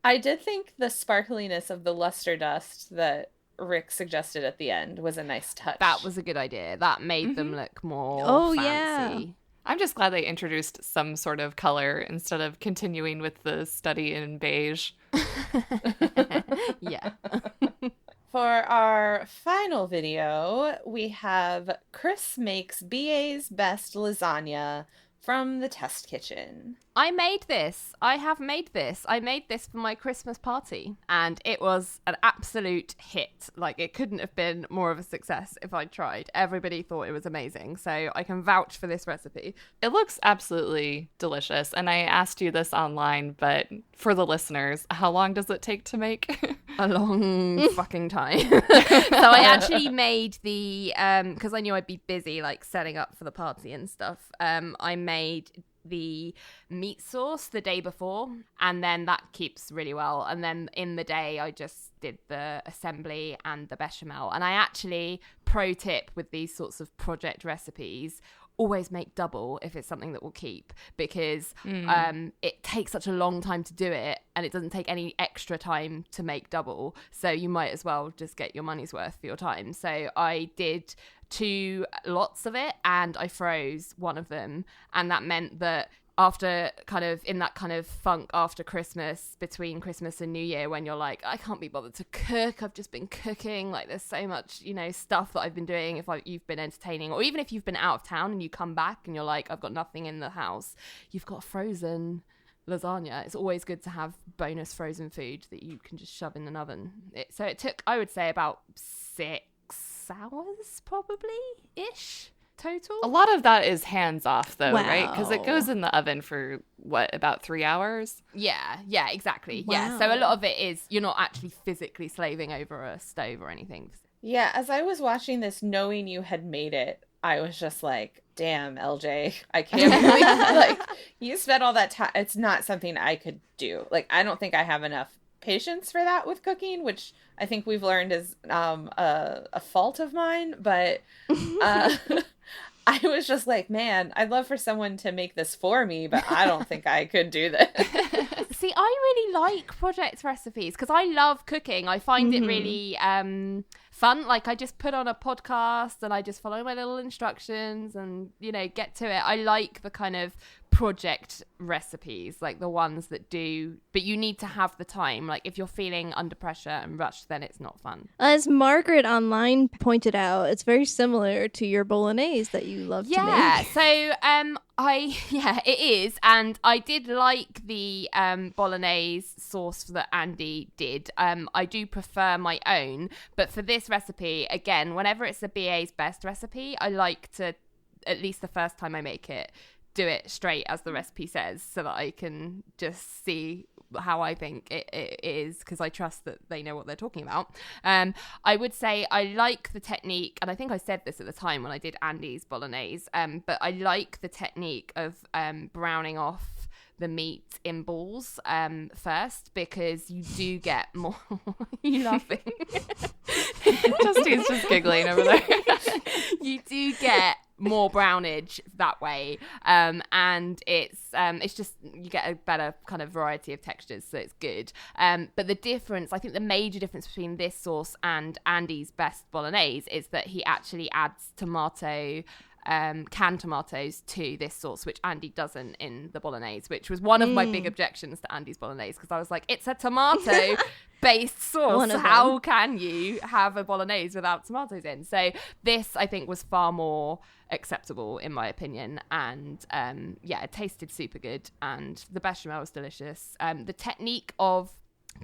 I did think the sparkliness of the luster dust that Rick suggested at the end was a nice touch. That was a good idea. That made them look more fancy. Yeah. I'm just glad they introduced some sort of color instead of continuing with the study in beige. Yeah. For our final video, we have Chris makes BA's best lasagna from the test kitchen. I made this. I have made this. I made this for my Christmas party and it was an absolute hit. Like, it couldn't have been more of a success if I tried. Everybody thought it was amazing. So I can vouch for this recipe. It looks absolutely delicious. And I asked you this online, but for the listeners, how long does it take to make? A long fucking time. So I actually made the, because I knew I'd be busy like setting up for the party and stuff. I made the meat sauce the day before, and then that keeps really well, and then in the day I just did the assembly and the bechamel. And I actually, pro tip with these sorts of project recipes, always make double if it's something that will keep, because it takes such a long time to do it and it doesn't take any extra time to make double, so you might as well just get your money's worth for your time. So I did 2 lots of it and I froze one of them, and that meant that after kind of in that kind of funk after Christmas, between Christmas and New Year, when you're like, I can't be bothered to cook, I've just been cooking, like there's so much, you know, stuff that I've been doing, if you've been entertaining, or even if you've been out of town and you come back and you're like, I've got nothing in the house, you've got frozen lasagna. It's always good to have bonus frozen food that you can just shove in an oven. So it took, I would say, about 6 hours probably ish total. A lot of that is hands off though, Wow. right? Because it goes in the oven for what, about 3 hours? Yeah, exactly. Wow. Yeah, so a lot of it is you're not actually physically slaving over a stove or anything. Yeah, as I was watching this, knowing you had made it, I was just like, damn, LJ, I can't believe like you spent all that time. It's not something I could do. Like, I don't think I have enough patience for that with cooking, which I think we've learned is a fault of mine. But I was just like, man, I'd love for someone to make this for me, but I don't think I could do this. See, I really like project recipes because I love cooking. I find it really fun. Like, I just put on a podcast and I just follow my little instructions and, you know, get to it. I like the kind of project recipes, like the ones that do, but you need to have the time. Like, if you're feeling under pressure and rushed, then it's not fun. As Margaret online pointed out, it's very similar to your bolognese that you love to make. So it is, and I did like the bolognese sauce that Andy did. I do prefer my own, but for this recipe, again, whenever it's a BA's best recipe, I like to, at least the first time I make it, do it straight as the recipe says, so that I can just see how I think it is, because I trust that they know what they're talking about. I would say I like the technique, and I think I said this at the time when I did Andy's bolognese, but I like the technique of browning off the meat in balls first, because you do get more. You laughing? Justine's just giggling over there. You do get more brownage that way, and it's just, you get a better kind of variety of textures, so it's good. But the difference, I think the major difference between this sauce and Andy's best bolognese is that he actually adds canned tomatoes to this sauce, which Andy doesn't in the bolognese, which was one of my big objections to Andy's bolognese, because I was like, it's a tomato based sauce, how can you have a bolognese without tomatoes in? So this, I think, was far more acceptable in my opinion, and it tasted super good, and the bechamel was delicious. The technique of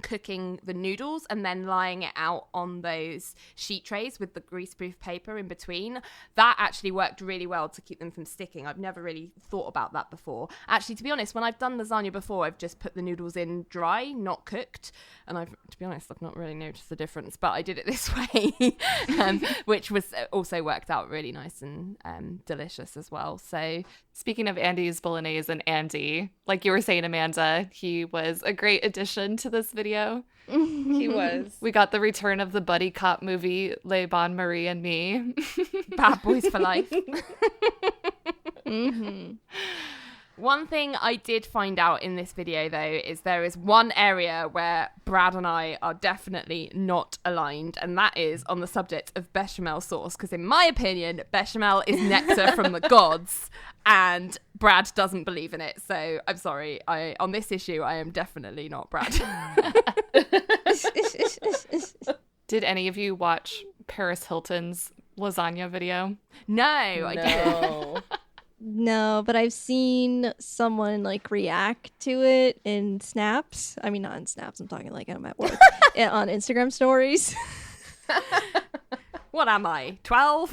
cooking the noodles and then lying it out on those sheet trays with the greaseproof paper in between, that actually worked really well to keep them from sticking. I've never really thought about that before. Actually, to be honest, when I've done lasagna before, I've just put the noodles in dry, not cooked, and to be honest, I've not really noticed the difference, but I did it this way, which was also worked out really nice and delicious as well. So speaking of Andy's bolognese and Andy, like you were saying, Amanda, he was a great addition to this video. He was. We got the return of the buddy cop movie, Les Bon Marie and Me. Bad boys for life. Mm-hmm. One thing I did find out in this video, though, is there is one area where Brad and I are definitely not aligned, and that is on the subject of bechamel sauce, because in my opinion, bechamel is nectar from the gods, and Brad doesn't believe in it. So I'm sorry, on this issue, I am definitely not Brad. Did any of you watch Paris Hilton's lasagna video? No, I didn't. No, but I've seen someone like react to it in snaps. I mean, not in snaps. I'm talking like I'm at work on Instagram stories. What am I, 12?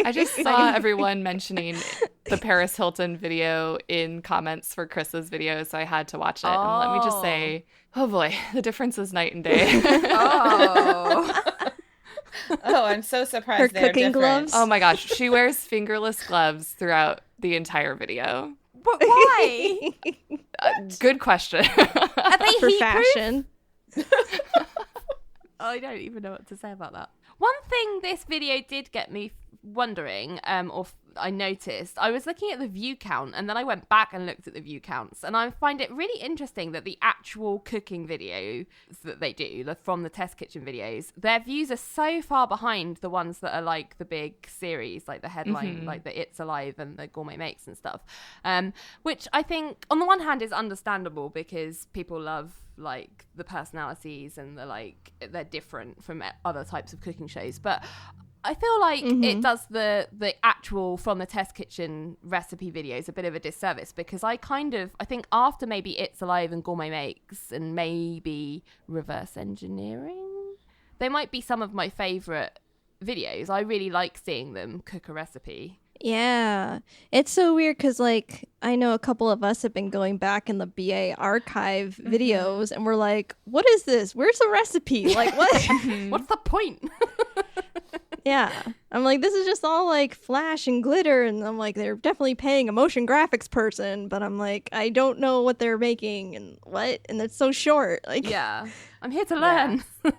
I just saw everyone mentioning the Paris Hilton video in comments for Chris's video, so I had to watch it. And let me just say, oh boy, the difference is night and day. Oh, I'm so surprised Her they're cooking different. gloves? Oh my gosh, she wears fingerless gloves throughout the entire video. But why? Good question. Are they For heat-proof? fashion. I don't even know what to say about that. One thing this video did get me wondering, I noticed, I was looking at the view count and then I went back and looked at the view counts, and I find it really interesting that the actual cooking videos that they do, from the test kitchen videos, their views are so far behind the ones that are like the big series, like the headline, like the It's Alive and the Gourmet Makes and stuff, which I think on the one hand is understandable because people love like the personalities and they're different from other types of cooking shows, but I feel like it does the actual from the test kitchen recipe videos a bit of a disservice, because I think after maybe It's Alive and Gourmet Makes and maybe Reverse Engineering, they might be some of my favourite videos. I really like seeing them cook a recipe. Yeah, it's so weird because like I know a couple of us have been going back in the BA archive videos and we're like, what is this? Where's the recipe? Like what? What's the point? Yeah, I'm like, this is just all like flash and glitter, and I'm like, they're definitely paying a motion graphics person, but I'm like, I don't know what they're making and what, and it's so short. Like, yeah, I'm here to learn. Yeah.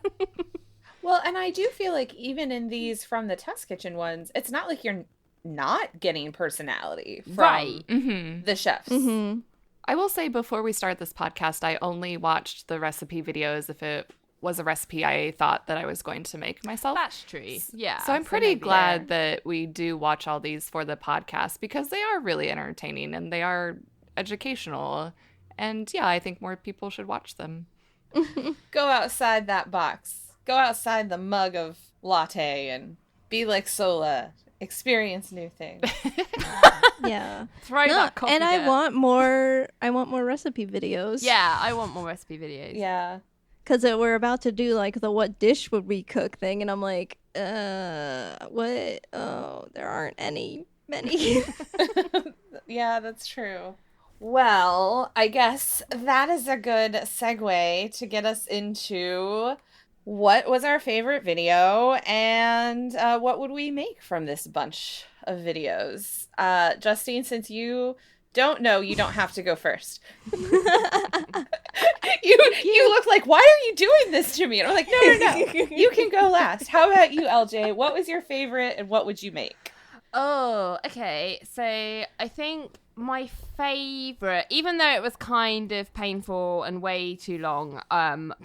Well, and I do feel like even in these from the test kitchen ones, it's not like you're not getting personality from the chefs. I will say before we start this podcast, I only watched the recipe videos if it was a recipe I thought that I was going to make myself. That's true. Yeah. So I'm pretty glad that we do watch all these for the podcast, because they are really entertaining and they are educational. And yeah, I think more people should watch them. Go outside that box. Go outside the mug of latte and be like Sola. Experience new things. yeah. Throw that coffee. And I want more recipe videos. Yeah, I want more recipe videos. Yeah. Because we're about to do like the what dish would we cook thing, and I'm like, what? Oh, there aren't many. Yeah, that's true. Well, I guess that is a good segue to get us into what was our favorite video and what would we make from this bunch of videos. Justine, since you don't know, you don't have to go first. You look like, why are you doing this to me? And I'm like, no. You can go last. How about you, LJ? What was your favorite and what would you make? Oh, okay. So I think my favorite, even though it was kind of painful and way too long,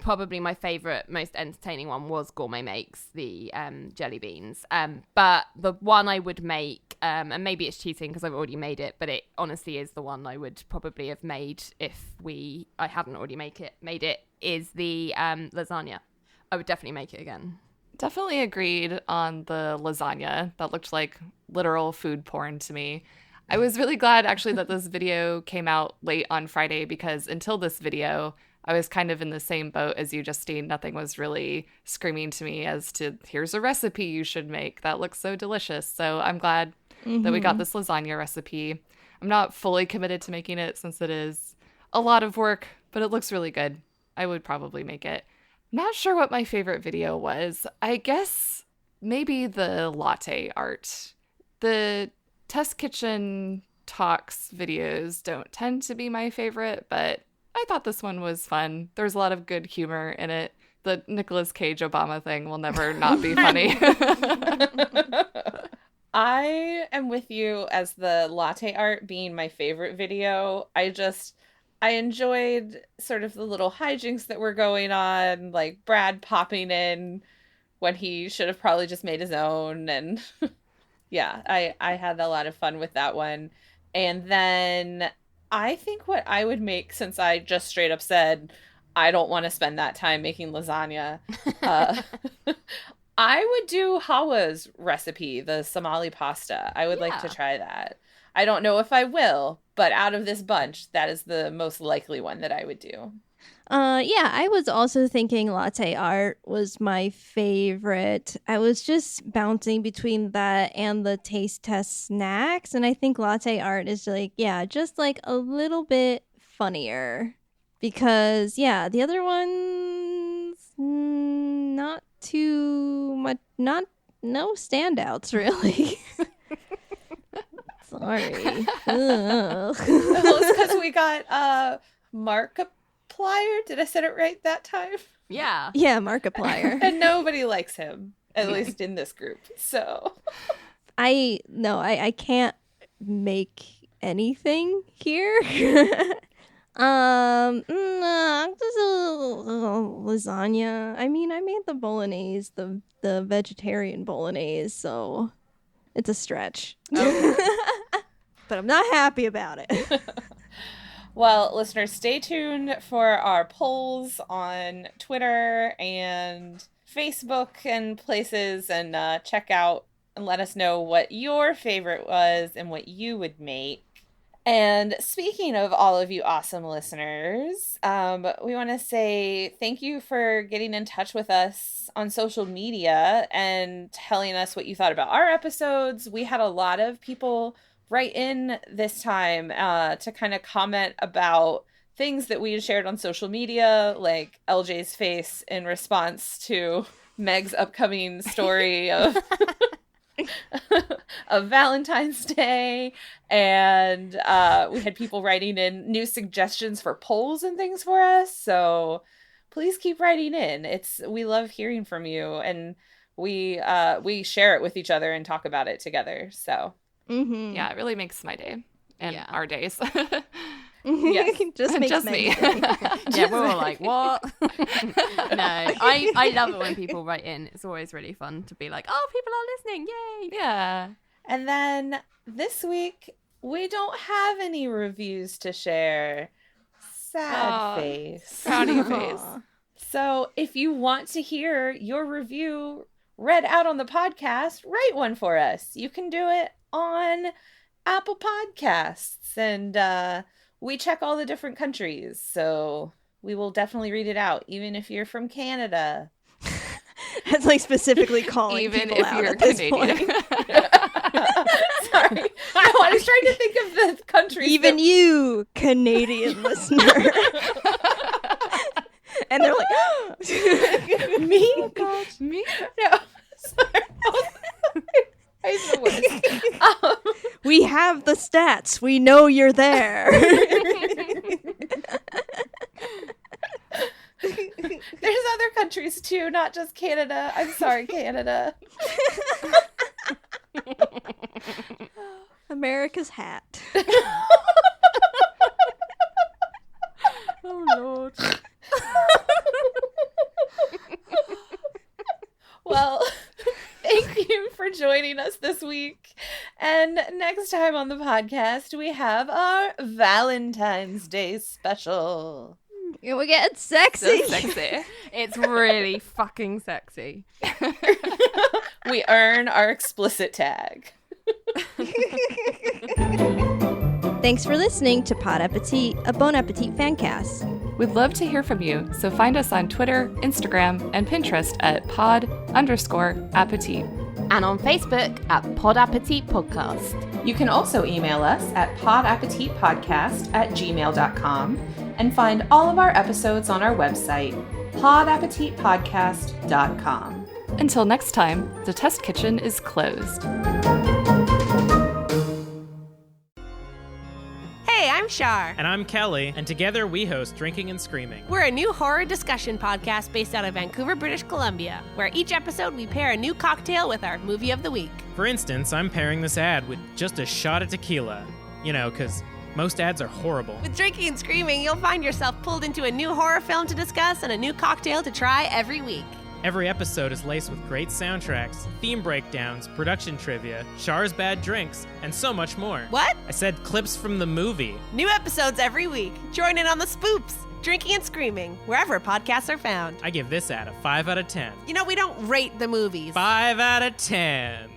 probably my favorite, most entertaining one was Gourmet Makes, the jelly beans. But the one I would make, and maybe it's cheating because I've already made it, but it honestly is the one I would probably have made if I hadn't already made it, is the lasagna. I would definitely make it again. Definitely agreed on the lasagna. That looked like literal food porn to me. I was really glad actually that this video came out late on Friday, because until this video, I was kind of in the same boat as you, Justine. Nothing was really screaming to me as to, here's a recipe you should make. That looks so delicious. So I'm glad that we got this lasagna recipe. I'm not fully committed to making it since it is a lot of work, but it looks really good. I would probably make it. Not sure what my favorite video was. I guess maybe the latte art. The test kitchen talks videos don't tend to be my favorite, but I thought this one was fun. There's a lot of good humor in it. The Nicolas Cage Obama thing will never not be funny. I am with you as the latte art being my favorite video. I enjoyed sort of the little hijinks that were going on, like Brad popping in when he should have probably just made his own. And yeah, I had a lot of fun with that one. And then I think what I would make, since I just straight up said I don't want to spend that time making lasagna, I would do Hawa's recipe, the Somali pasta. I would like to try that. I don't know if I will, but out of this bunch, that is the most likely one that I would do. Yeah, I was also thinking latte art was my favorite. I was just bouncing between that and the taste test snacks, and I think latte art is like, just like a little bit funnier because, the other ones, not too much, no standouts really. Sorry. Well, it's because we got Markiplier. Did I say it right that time? Yeah. Yeah, Markiplier. And nobody likes him, at least in this group. So I can't make anything here. Just lasagna. I mean, I made the bolognese, the vegetarian bolognese, so it's a stretch. Okay. But I'm not happy about it. Well, listeners, stay tuned for our polls on Twitter and Facebook and places, and check out and let us know what your favorite was and what you would make. And speaking of all of you awesome listeners, we want to say thank you for getting in touch with us on social media and telling us what you thought about our episodes. We had a lot of people write in this time to kind of comment about things that we had shared on social media, like LJ's face in response to Meg's upcoming story of of Valentine's Day, and we had people writing in new suggestions for polls and things for us. So please keep writing in. We love hearing from you, and we share it with each other and talk about it together. So yeah, it really makes my day and our days. Yes. Just me. Yeah, we're all like, what? No, I love it when people write in. It's always really fun to be like, oh, people are listening. Yay. Yeah. And then this week, we don't have any reviews to share. Sad face. Frowny face. So if you want to hear your review read out on the podcast, write one for us. You can do it on Apple Podcasts, and we check all the different countries, so we will definitely read it out, even if you're from Canada. It's like specifically calling even people if out you're at this Canadian. point. Sorry. I was trying to think of the countries. Even you, Canadian listener. And they're like, me? Oh, gosh. Me? No. Sorry. I'm the worst. We have the stats. We know you're there. There's other countries too, not just Canada. I'm sorry, Canada. America's hat. Oh, Lord. Well, thank you for joining us this week. And next time on the podcast, we have our Valentine's Day special. We get sexy. So sexy. It's really fucking sexy. We earn our explicit tag. Thanks for listening to Pod Appétit, a Bon Appétit fan cast. We'd love to hear from you, so find us on Twitter, Instagram, and Pinterest at pod_appétit. And on Facebook at Pod Appétit Podcast. You can also email us at podappetitpodcast@gmail.com and find all of our episodes on our website, podappetitpodcast.com. Until next time, the test kitchen is closed. Hey, I'm Shar. And I'm Kelly, and together we host Drinking and Screaming. We're a new horror discussion podcast based out of Vancouver, British Columbia, where each episode we pair a new cocktail with our movie of the week. For instance, I'm pairing this ad with just a shot of tequila. You know, because most ads are horrible. With Drinking and Screaming, you'll find yourself pulled into a new horror film to discuss and a new cocktail to try every week. Every episode is laced with great soundtracks, theme breakdowns, production trivia, Char's bad drinks, and so much more. What? I said clips from the movie. New episodes every week. Join in on the spoops. Drinking and Screaming, wherever podcasts are found. I give this ad a 5 out of 10. You know, we don't rate the movies. 5 out of 10.